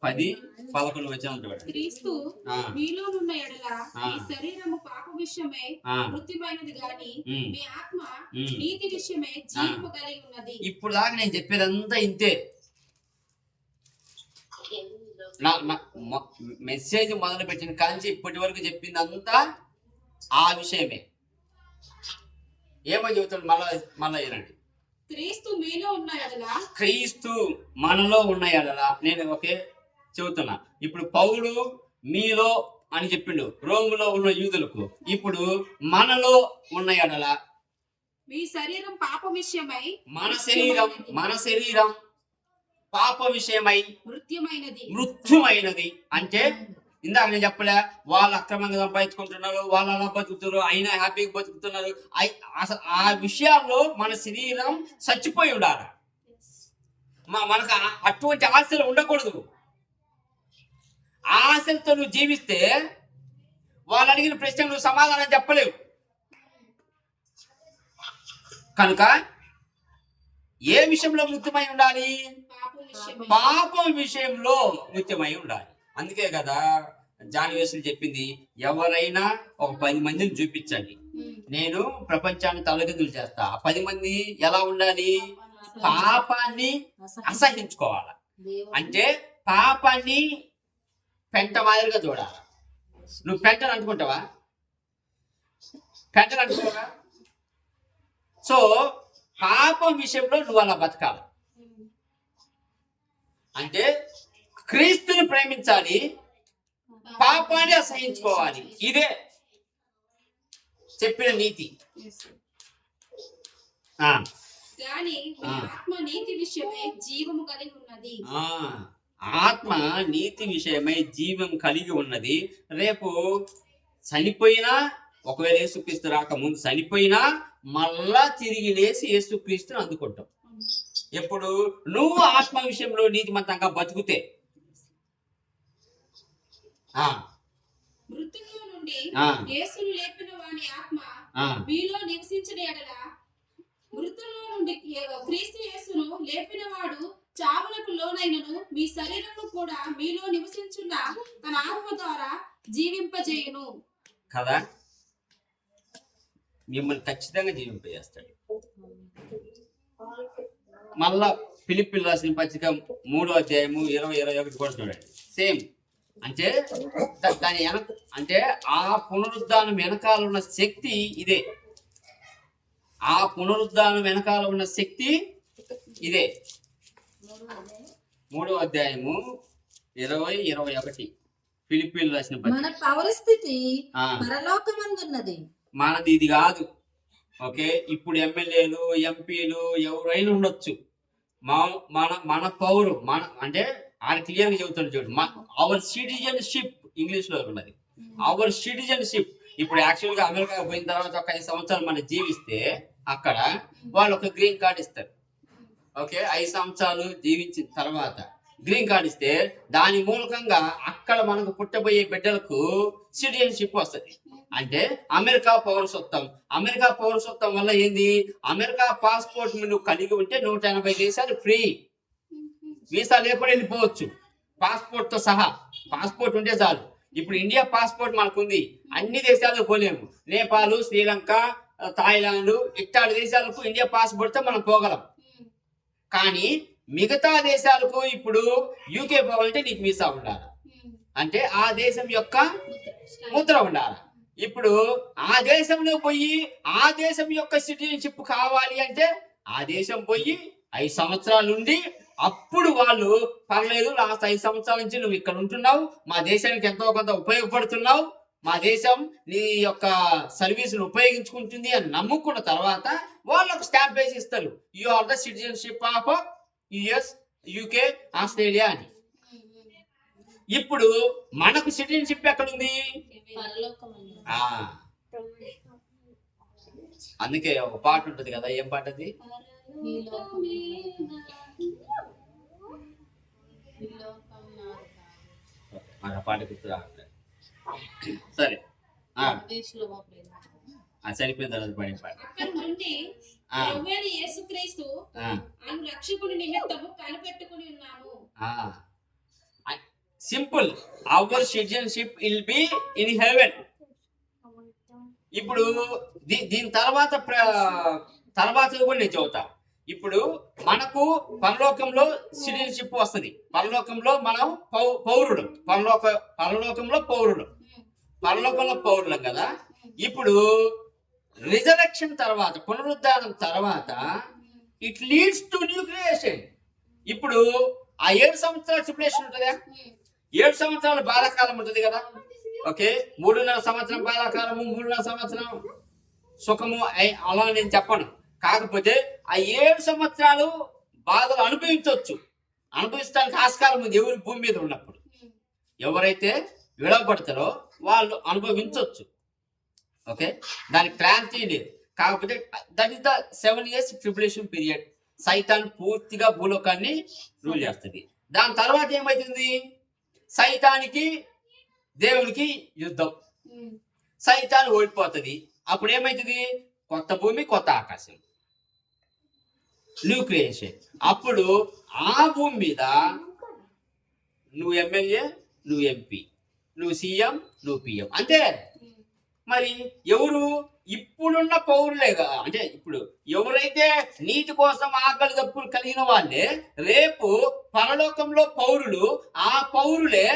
S1: 10, 11 వచనాలు చూడండి.
S2: క్రీస్తు మీలోనున్న ఎడల మీ శరీరము పాప విషయమై మృత్యుమైనది గాని మీ ఆత్మ నీతి విషయమై జీవము కలిగి ఉన్నది.
S1: ఇప్పుడు దాకా నేను చెప్పేదంతా ఇంతే. మెసేజ్ మొదలు పెట్టిన కాంచి ఇప్పటి వరకు చెప్పింది అంతా ఆ విషయమే. ఏమో చెబుతాడు మళ్ళా వినండి.
S2: క్రీస్తు మీలో ఉన్న ఎడల,
S1: క్రీస్తు మనలో ఉన్న ఎడల. నేను ఒకే చెబుతున్నా. ఇప్పుడు పౌలు మీలో అని చెప్పిండు రోములో ఉన్న యూదులకు. ఇప్పుడు మనలో ఉన్న ఎడల
S2: మీ శరీరం పాప విషయమై,
S1: మన శరీరం పాప విషయమై మృత్యుమైనది. అంటే ఇందాక నేను చెప్పలే, వాళ్ళు అక్రమంగా సంపాదించుకుంటున్నారు, వాళ్ళు అలా బతుకుతున్నారు, అయినా హ్యాపీగా బతుకుతున్నారు. అసలు ఆ విషయాల్లో మన శరీరం చచ్చిపోయి ఉండాలి. మనకు అటువంటి ఆశలు ఉండకూడదు. ఆశలతో నువ్వు జీవిస్తే వాళ్ళు అడిగిన ప్రశ్న నువ్వు సమాధానం చెప్పలేవు. కనుక ఏ విషయంలో మృత్యుమై ఉండాలి? పాపం విషయంలో మృత్యుమై ఉండాలి. అందుకే కదా జాన్ వెస్లీ చెప్పింది, ఎవరైనా ఒక 10 మందిని చూపించండి, నేను ప్రపంచాన్ని తలకిందులు చేస్తా. ఆ 10 మంది ఎలా ఉండాలి? పాపాన్ని అసహించుకోవాలి. అంటే పాపాన్ని పెంట మాదిరిగా చూడాలి. నువ్వు పెంటను అంటుకుంటావా? పెంటను అంటుకోవా? సో పాపం విషయంలో నువ్వు అలా బతకాలి. అంటే క్రీస్తుని ప్రేమించాలి, పాపాన్ని అసహించుకోవాలి. ఇదే చెప్పిన నీతి.
S2: ఆత్మ నీతి విషయమై జీవము కలిగి ఉన్నది.
S1: ఆత్మ నీతి విషయమై జీవం కలిగి ఉన్నది. రేపు చనిపోయినా, ఒకవేళ యేసుక్రీస్తు రాక ముందు చనిపోయినా మళ్ళా తిరిగి లేసి యేసుక్రీస్తుని అందుకుంటాం. ఎప్పుడు? నువ్వు ఆత్మ విషయంలో నీతిమంతంగా బతుకుతే.
S2: మృతుల్లో నుండి యేసును లేపిన వాని ఆత్మ మీలో నివసించిన ఎడల, మృతుల్లో నుండి క్రీస్తు యేసును లేపిన వాడు చావులకు లోనైనను మీ శరీరము కూడా మీలో నివసించున్న తన ఆత్మ ద్వారా జీవింపజేయును
S1: కదా. మిమ్మల్ని ఖచ్చితంగా జీవింపజేస్తాడు. మళ్ళా ఫిలిప్పీయులకు రాసిన పత్రిక 3వ అధ్యాయము 20, 21 కూడా చూడండి. సేమ్. అంటే దాని అంటే ఆ పునరుద్ధానం వెనకాల ఉన్న శక్తి ఇదే. ఆ పునరుద్ధానం వెనకాల ఉన్న శక్తి ఇదే. 3వ అధ్యాయము 20, 21 ఫిలిప్పీయులకు రాసిన పత్రిక.
S3: మన పౌరస్థితి పరలోకమందున్నది,
S1: మనది ఇది కాదు. ఓకే, ఇప్పుడు ఎమ్మెల్యేలు, ఎంపీలు ఎవరైనా ఉండొచ్చు. మన పౌరు అంటే ఆయన క్లియర్గా చెబుతాడు చూడు, అవర్ సిటిజన్షిప్ ఇంగ్లీష్ లో ఉన్నది. Hour citizenship. ఇప్పుడు యాక్చువల్గా అమెరికా పోయిన తర్వాత ఒక 5 సంవత్సరాలు మనం జీవిస్తే అక్కడ వాళ్ళు ఒక గ్రీన్ కార్డ్ ఇస్తారు. ఓకే, 5 సంవత్సరాలు జీవించిన తర్వాత గ్రీన్ కార్డ్ ఇస్తే దాని మూలకంగా అక్కడ మనకు పుట్టబోయే బిడ్డలకు సిటిజన్షిప్ వస్తుంది. అంటే అమెరికా పౌరసత్వం. అమెరికా పౌరసత్వం వల్ల ఏంది, అమెరికా పాస్పోర్ట్ నువ్వు కలిగి ఉంటే 180 దేశాలు ఫ్రీ, వీసా లేకుండా వెళ్ళిపోవచ్చు పాస్పోర్ట్ తో సహా. పాస్పోర్ట్ ఉంటే చాలు. ఇప్పుడు ఇండియా పాస్పోర్ట్ మనకుంది, అన్ని దేశాలకు పోలేము. నేపాల్, శ్రీలంక, థాయిలాండ్ ఇట్లాంటి దేశాలకు ఇండియా పాస్పోర్ట్ తో మనం పోగలం. కానీ మిగతా దేశాలకు ఇప్పుడు యూకే పోవాలంటే నీకు వీసా ఉండాలి, అంటే ఆ దేశం యొక్క ముద్ర ఉండాలి. ఇప్పుడు ఆ దేశంలో పోయి ఆ దేశం యొక్క సిటిజన్షిప్ కావాలి అంటే ఆ దేశం పోయి 5 సంవత్సరాల నుండి అప్పుడు వాళ్ళు పర్లేదు, లాస్ట్ 5 సంవత్సరాల నుంచి నువ్వు ఇక్కడ ఉంటున్నావు, మా దేశానికి ఎంతో కొంత ఉపయోగపడుతున్నావు, మా దేశం నీ యొక్క సర్వీసును ఉపయోగించుకుంటుంది అని నమ్ముకున్న తర్వాత వాళ్ళకు స్టాంప్ వేసి ఇస్తారు, you are the citizenship of US, UK, Australia అని. ఇప్పుడు మనకు సిటిజన్షిప్ ఎక్కడుంది? ఆ, అందుకే ఒక పాట ఉంటుంది కదా, ఏం పాట అది? ఆ పాట గుర్తు రావట్లేదు. సరే, సరిపోయిన తర్వాత పడిన పాట.
S2: అక్కడి నుండి ప్రభువైన యేసుక్రీస్తు అను రక్షకుని నిమిత్తము కనిపెట్టుకుని ఉన్నాము.
S1: Simple, hour citizenship will be in heaven. ఇప్పుడు దీని తర్వాత కూడా నేను చెబుతా. ఇప్పుడు మనకు పరలోకంలో సిటిజన్షిప్ వస్తుంది. పరలోకంలో మనం పౌరుడు, పరలోకంలో పౌరులం కదా. ఇప్పుడు రిజరెక్షన్ తర్వాత, పునరుద్ధానం తర్వాత it leads to new creation. ఇప్పుడు ఆ 7 సంవత్సరాల ట్రిబులేషన్ ఉంటుందా, 7 సంవత్సరాల బాధకాలం ఉంటుంది కదా. ఓకే, 3.5 సంవత్సరం బాధకాలము, 3.5 సంవత్సరం సుఖము అలా నేను చెప్పను. కాకపోతే ఆ 7 సంవత్సరాలు బాధలు అనుభవించడానికి ఆస్కారం ఉంది ఎవరి భూమి మీద ఉన్నప్పుడు. ఎవరైతే విడవబడతారో వాళ్ళు అనుభవించవచ్చు. ఓకే, దానికి క్లారిటీ లేదు. కాకపోతే that is the 7 years tribulation period. సైతాన్ పూర్తిగా భూలోకాన్ని రూల్ చేస్తుంది. దాని తర్వాత ఏమవుతుంది, సైతానికి దేవునికి యుద్ధం, సైతాన్ ఓడిపోతుంది. అప్పుడు ఏమవుతుంది, కొత్త భూమి, కొత్త ఆకాశం, న్యూ క్రియేషన్. అప్పుడు ఆ భూమి మీద నువ్వు ఎమ్మెల్యే, నువ్వు ఎంపీ, నువ్వు సీఎం, నువ్వు పిఎం, అంతే. మరి ఎవరు ఇప్పుడున్న పౌరులేగా, అంటే ఇప్పుడు ఎవరైతే నీతి కోసం ఆకలి దప్పులు కలిగిన వాళ్ళే రేపు పరలోకంలో పౌరులు. ఆ పౌరులే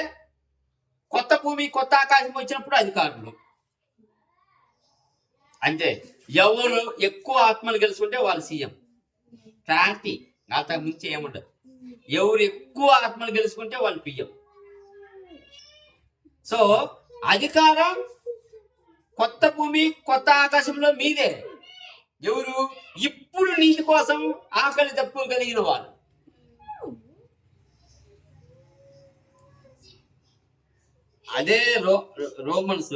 S1: కొత్త భూమి, కొత్త ఆకాశం వచ్చినప్పుడు అధికారులు. అంటే ఎవరు ఎక్కువ ఆత్మలు గెలుచుకుంటే వాళ్ళు సీఎం. క్లారిటీ, అంతకు మించి ఏముండదు. ఎవరు ఎక్కువ ఆత్మలు గెలుచుకుంటే వాళ్ళు పిఎం. సో అధికారం కొత్త భూమి, కొత్త ఆకాశంలో మీదే. ఎవరు ఇప్పుడు నీతి కోసం ఆకలి దప్పులు కలిగిన వాళ్ళు. అదే రోమన్స్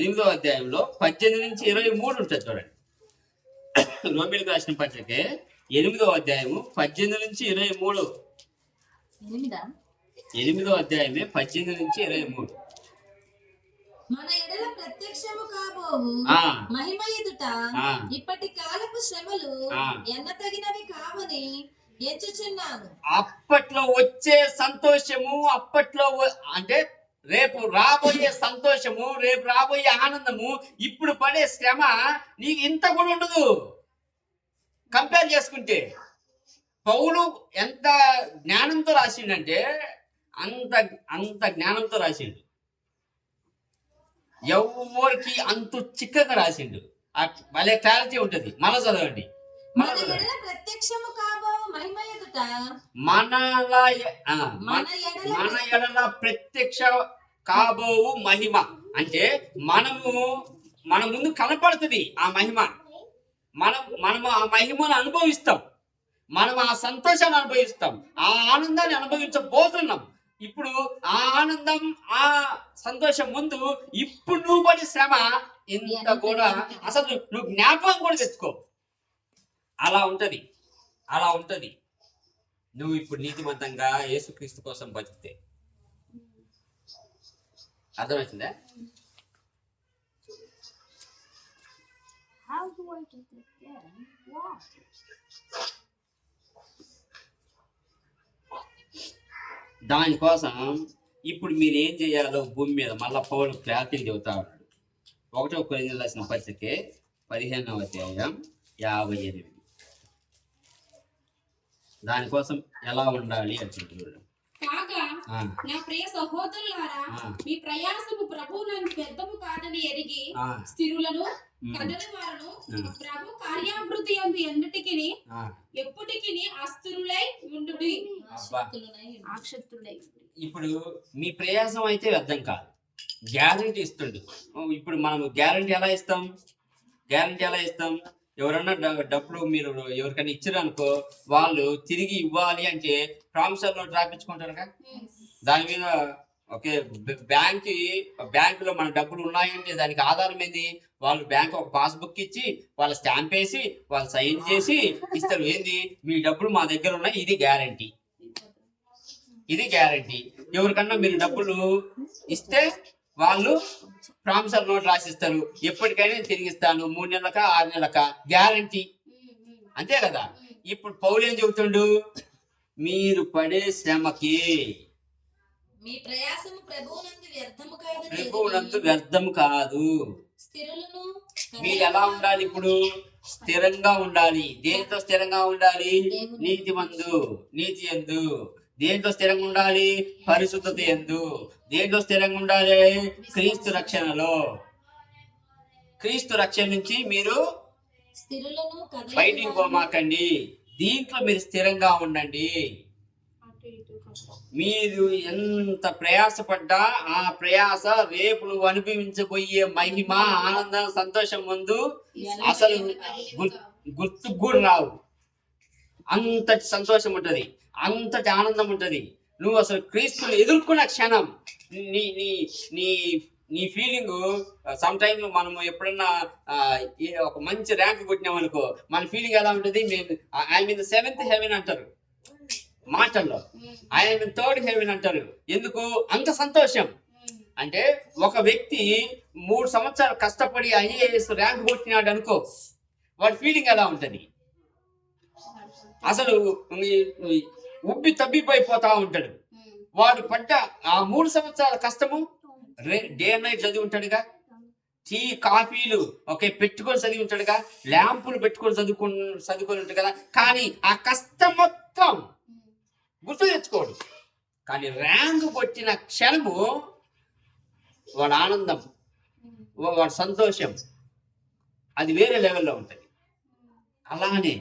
S1: 8వ అధ్యాయంలో 18 నుంచి 23 ఉంటుంది చూడండి. రోమిలకు రాసిన పత్రిక 8వ అధ్యాయము 18 నుంచి 23. 8వ అధ్యాయమే 18 నుంచి 23.
S3: మన ఎడల ప్రత్యక్షము కాబోవు మహిమ ఎదుట ఇప్పటి కాలపు శ్రమలు ఎన్నతగినవి కావని ఎంచుచున్నాను.
S1: అప్పట్లో వచ్చే సంతోషము, అప్పట్లో అంటే రేపు రాబోయే సంతోషము, రేపు రాబోయే ఆనందము, ఇప్పుడు పడే శ్రమ నీకు ఇంత కూడా ఉండదు. కంపేర్ చేసుకుంటే పౌలు ఎంత జ్ఞానంతో రాసిండంటే అంత జ్ఞానంతో రాసిండు. ఎవరికి అంత చిక్కగా రాసిండు. భలే క్లారిటీ ఉంటది. మన చదవండి.
S3: మన ప్రత్యక్షము కాబోవు మహిమ ఎదుట
S1: మన ఎడల ప్రత్యక్ష కాబోవు మహిమ అంటే మన ముందు కనపడుతుంది ఆ మహిమ. మనం ఆ మహిమను అనుభవిస్తాం, మనం ఆ సంతోషాన్ని అనుభవిస్తాం, ఆ ఆనందాన్ని అనుభవించబోతున్నాం. ఇప్పుడు ఆ ఆనందం, ఆ సంతోషం ముందు ఇప్పుడు నువ్వు పడి శ్రమ ఇంత కూడా అసలు నువ్వు జ్ఞాపకం కూడా తెచ్చుకో. అలా ఉంటది నువ్వు ఇప్పుడు నీతిమంతంగా యేసుక్రీస్తు కోసం బతికితే. అర్థమవుతుందా?
S2: How do I get it there? What?
S1: దానికోసం ఇప్పుడు మీరు ఏం చేయాలో భూమి మీద మళ్ళా పౌలు క్లారిటీ చెబుతా ఉన్నాడు. 1 కొరింథీయులకు రాసిన పత్రిక 15వ అధ్యాయం 58. దానికోసం ఎలా ఉండాలి అంటున్నారు.
S2: కాగా నా ప్రియ సహోదరులారా, మీ ప్రయాసము ప్రభువునందు వ్యర్థము కాదని ఎరిగి స్థిరులను కదలి వారును ప్రభు కార్యాభివృద్ధి యందు ఎన్నటికిని ఎప్పటికిని అస్థిరులై ఉండుడి.
S1: ఇప్పుడు మీ ప్రయాసం అయితే వ్యర్థం కాదు, గ్యారంటీ ఇస్తుండు. ఇప్పుడు మనం గ్యారంటీ ఎలా ఇస్తాం? ఎవరన్నా డబ్బులు మీరు ఎవరికైనా ఇచ్చారనుకో, వాళ్ళు తిరిగి ఇవ్వాలి అంటే ప్రామిసర్ నోట్ రాపించుకుంటారుగా. దాని మీద ఓకే, బ్యాంకులో మన డబ్బులు ఉన్నాయంటే దానికి ఆధారం ఏంది? వాళ్ళు బ్యాంక్ ఒక పాస్బుక్ ఇచ్చి వాళ్ళ స్టాంప్ వేసి వాళ్ళు సైన్ చేసి ఇస్తారు. ఏంది? మీ డబ్బులు మా దగ్గర ఉన్నాయి, ఇది గ్యారంటీ. ఎవరికన్నా మీరు డబ్బులు ఇస్తే వాళ్ళు ప్రామిసర్ నోట్ రాసిస్తారు, ఎప్పటికైనా తిరిగిస్తాను, 3 నెలలక 6 నెలలక గ్యారంటీ. అంతే కదా. ఇప్పుడు పౌలు ఏం చెబుతుండు? మీరు పడే శ్రమకి
S3: మీ ప్రయాసము
S1: ప్రభువునందు వ్యర్థము కాదు.
S3: స్థిరులను
S1: మీరు ఎలా ఉండాలి? ఇప్పుడు స్థిరంగా ఉండాలి. దేంతో స్థిరంగా ఉండాలి? నీతి యందు. దేంతో స్థిరంగా ఉండాలి? పరిశుద్ధత యందు. దేంతో స్థిరంగా ఉండాలి? క్రీస్తు రక్షణలో. క్రీస్తు రక్షణ నుంచి మీరు
S3: స్థిరులను
S1: బయటికి పోమాకండి. దీంట్లో మీరు స్థిరంగా ఉండండి. మీరు ఎంత ప్రయాసపడ్డా ఆ ప్రయాస రేపు నువ్వు అనుభవించబోయే మహిమ, ఆనందం, సంతోషం ముందు అసలు గుర్తుకు కూడా రావు. అంతటి సంతోషం ఉంటది, అంతటి ఆనందం ఉంటది. నువ్వు అసలు క్రీస్తుని ఎదుర్కొన్న క్షణం నీ ఫీలింగ్. సమ్ టైమ్ మనం ఎప్పుడన్నా ఒక మంచి ర్యాంక్ కొట్టినాం అనుకో, మన ఫీలింగ్ ఎలా ఉంటుంది? I'm in the 7th heaven అంటారు మాటల్లో, ఐఎమ్ ఇన్ 3rd heaven అంటారు. ఎందుకు అంత సంతోషం? అంటే ఒక వ్యక్తి 3 సంవత్సరాలు కష్టపడి IAS ర్యాంక్ కొట్టినాడు అనుకో, వాడి ఫీలింగ్ ఎలా ఉంటుంది? అసలు ఉబ్బి తబ్బిపోయిపోతా ఉంటాడు. వాడు పడ్డ ఆ 3 సంవత్సరాల కష్టము డే నైట్ చదివి ఉంటాడుగా, టీ కాఫీలు పెట్టుకొని చదివి ఉంటాడుగా, ల్యాంపులు పెట్టుకొని చదువుకొని ఉంటాడు కదా. కానీ ఆ కష్టం మొత్తం గుర్తు తెచ్చుకోడు. కానీ ర్యాంక్ కొట్టిన క్షణము వాడు ఆనందం, వాడు సంతోషం, అది వేరే లెవెల్లో ఉంటుంది. అలానే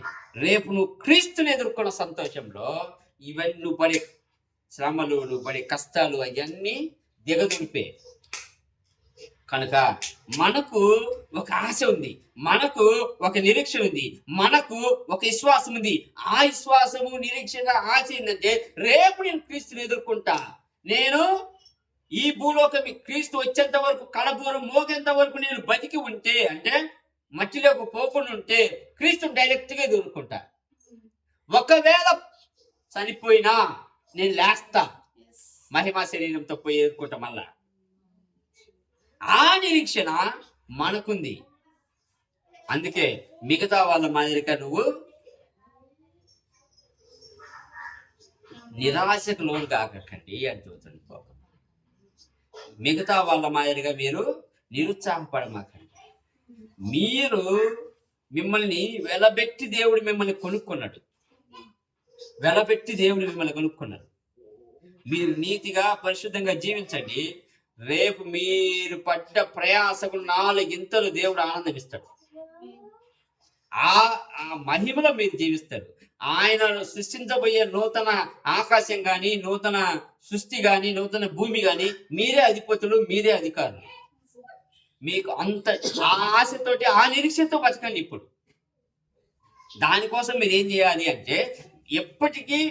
S1: రేపు నువ్వు క్రీస్తుని ఎదుర్కొన్న సంతోషంలో ఇవన్నీ నువ్వు పడే శ్రమలు, నువ్వు పడే కష్టాలు అవన్నీ దిగదుంపే. కనుక మనకు ఒక ఆశ ఉంది, మనకు ఒక నిరీక్షణ ఉంది, మనకు ఒక విశ్వాసం ఉంది. ఆ విశ్వాసము, నిరీక్షణ, ఆశ ఏంటంటే రేపు నేను క్రీస్తుని ఎదుర్కొంటా. నేను ఈ భూలోకం క్రీస్తు వచ్చేంత వరకు, కడబూరం మోగేంత వరకు నేను బతికి ఉంటే, అంటే మట్టిలోకి పోకుండా ఉంటే క్రీస్తుని డైరెక్ట్గా ఎదుర్కొంటా. ఒకవేళ చనిపోయినా నేను లేస్తా, మహిమా శరీరంతో పోయి ఎదుర్కొంటా మళ్ళా. ఆ నిరీక్షణ మనకుంది. అందుకే మిగతా వాళ్ళ మాదిరిగా నువ్వు నిరాశకు లోను కాకండి అని చెబుతుంది. మిగతా వాళ్ళ మాదిరిగా మీరు నిరుత్సాహపడమాకండి. మీరు మిమ్మల్ని వెలబెట్టి దేవుడు మిమ్మల్ని కొనుక్కున్నాడు. మీరు నీతిగా, పరిశుద్ధంగా జీవించండి. రేపు మీరు పడ్డ ప్రయాసకు 4 ఇంతలు దేవుడు ఆనందమిస్తాడు. ఆ మహిమలో మీరు జీవిస్తారు. ఆయన సృష్టించబోయే నూతన ఆకాశం కానీ, నూతన సృష్టి కానీ, నూతన భూమి కానీ మీరే అధిపతులు, మీరే అధికారులు. మీకు అంత ఆశతోటి, ఆ నిరీక్షతో బతకండి. ఇప్పుడు దానికోసం మీరు ఏం చేయాలి అంటే, ఎప్పటికీ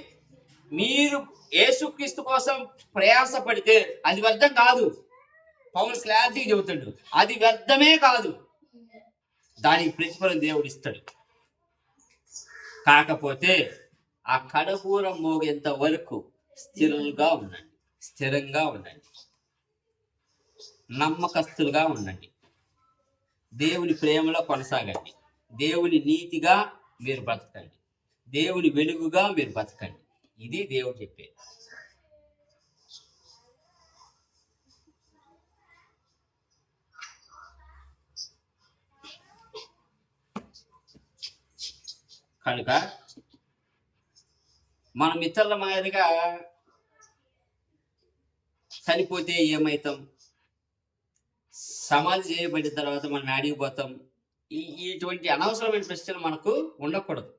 S1: మీరు యేసుక్రీస్తు కోసం ప్రయాసపడితే అది వ్యర్థం కాదు. పౌలు క్లారిటీ చెబుతాడు, అది వ్యర్థమే కాదు, దానికి ప్రతిఫలం దేవుడు ఇస్తాడు. కాకపోతే ఆ కడబూరం మోగేంత వరకు స్థిరంగా ఉండండి, నమ్మకస్తులుగా ఉండండి. దేవుని ప్రేమలో కొనసాగండి, దేవుని నీతిగా మీరు బతకండి, దేవుని వెలుగుగా మీరు బతకండి. ఇది దేవుడు చెప్పేది. కనుక మనం ఇతరుల మాదిరిగా చనిపోతే ఏమవుతాం, సమాధి చేయబడిన తర్వాత మనం అడిగిపోతాం, ఇటువంటి అనవసరమైన ప్రశ్నలు మనకు ఉండకూడదు.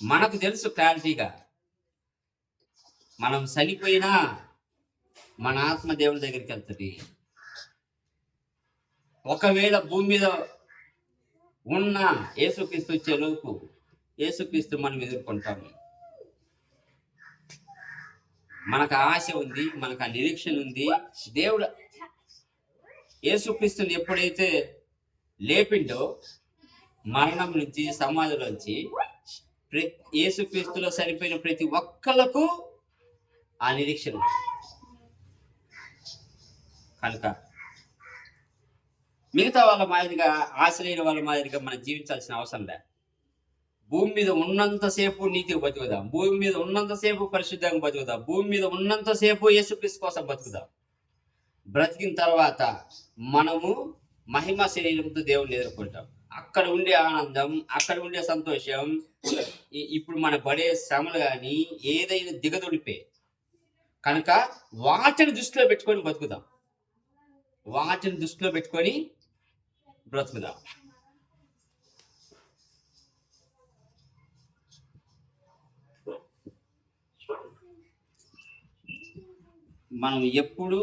S1: మనకు తెలుసు క్లారిటీగా, మనం చనిపోయినా మన ఆత్మ దేవుని దగ్గరికి వెళ్తుంది. ఒకవేళ భూమి మీద ఉన్న యేసుక్రీస్తు వచ్చే లోపు యేసుక్రీస్తు మనం ఎదుర్కొంటాము. మనకు ఆశ ఉంది, మనకు ఆ నిరీక్షణ ఉంది. దేవుడు యేసుక్రీస్తుని ఎప్పుడైతే లేపిండో మరణం నుంచి, సమాధిలోంచి, యేసుక్రీస్తులో సరిపోయిన ప్రతి ఒక్కళ్ళకు ఆ నిరీక్షణ. కనుక మిగతా వాళ్ళ మాదిరిగా, ఆశ లేని వాళ్ళ మాదిరిగా మనం జీవించాల్సిన అవసరం లేదు. భూమి మీద ఉన్నంతసేపు నీతిగా బతుకుదాం, భూమి మీద ఉన్నంతసేపు పరిశుద్ధంగా బతుకుదాం, భూమి మీద ఉన్నంతసేపు యేసుక్రీస్తు కోసం బతుకుదాం. బ్రతికిన తర్వాత మనము మహిమ శరీరంతో దేవుణ్ణి ఎదుర్కొంటాం. అక్కడ ఉండే ఆనందం, అక్కడ ఉండే సంతోషం, ఇప్పుడు మన పడే శ్రమలు కానీ ఏదైనా దిగదొడిపే. కనుక వాటిని దృష్టిలో పెట్టుకొని బతుకుదాం, వాటిని దృష్టిలో పెట్టుకొని బ్రతుకుదాం. మనం ఎప్పుడు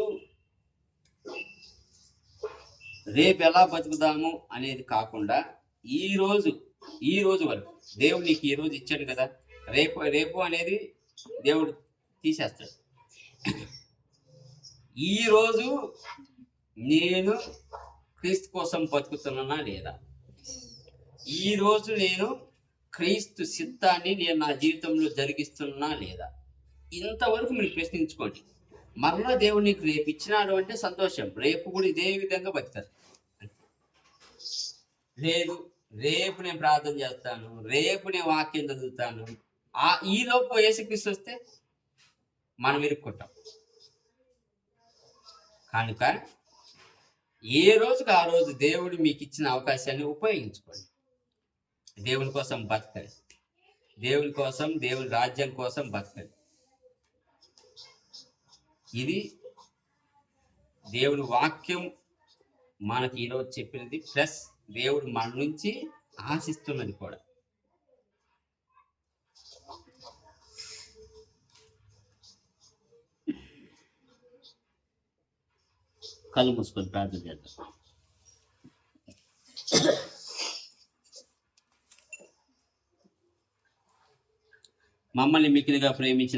S1: రేపు ఎలా బతుకుదాము అనేది కాకుండా ఈ రోజు వరకు దేవుడు నీకు ఈ రోజు ఇచ్చాడు కదా, రేపు అనేది దేవుడు తీసేస్తాడు. ఈ రోజు నేను క్రీస్తు కోసం బతుకుతున్నానా లేదా, ఈ రోజు నేను క్రీస్తు చిత్తాన్ని నేను నా జీవితంలో జరిగిస్తున్నా లేదా, ఇంతవరకు మీరు ప్రశ్నించుకోండి. మరలా దేవుడు నీకు రేపు ఇచ్చినాడు అంటే సంతోషం, రేపు కూడా ఇదే విధంగా బతుకుతారు. లేదు, రేపు నేను ప్రార్థన చేస్తాను, రేపు నేను వాక్యం చదువుతాను, ఈ లోపు యేసుక్రీస్తు వస్తే మనం ఇరుక్కుంటాం. కనుక ఏ రోజుకి ఆ రోజు దేవుడు మీకు ఇచ్చిన అవకాశాన్ని ఉపయోగించుకోండి. దేవుని కోసం బతకండి, దేవుని కోసం, దేవుని రాజ్యం కోసం బతకండి. ఇది దేవుని వాక్యం మనకి ఈరోజు చెప్పినది, ప్లస్ దేవుడు మన నుంచి ఆశిస్తున్నది కూడా. కళ్ళు మూసుకొని ప్రార్థన చేద్దాం. మమ్మల్ని మిక్కిలిగా ప్రేమించిన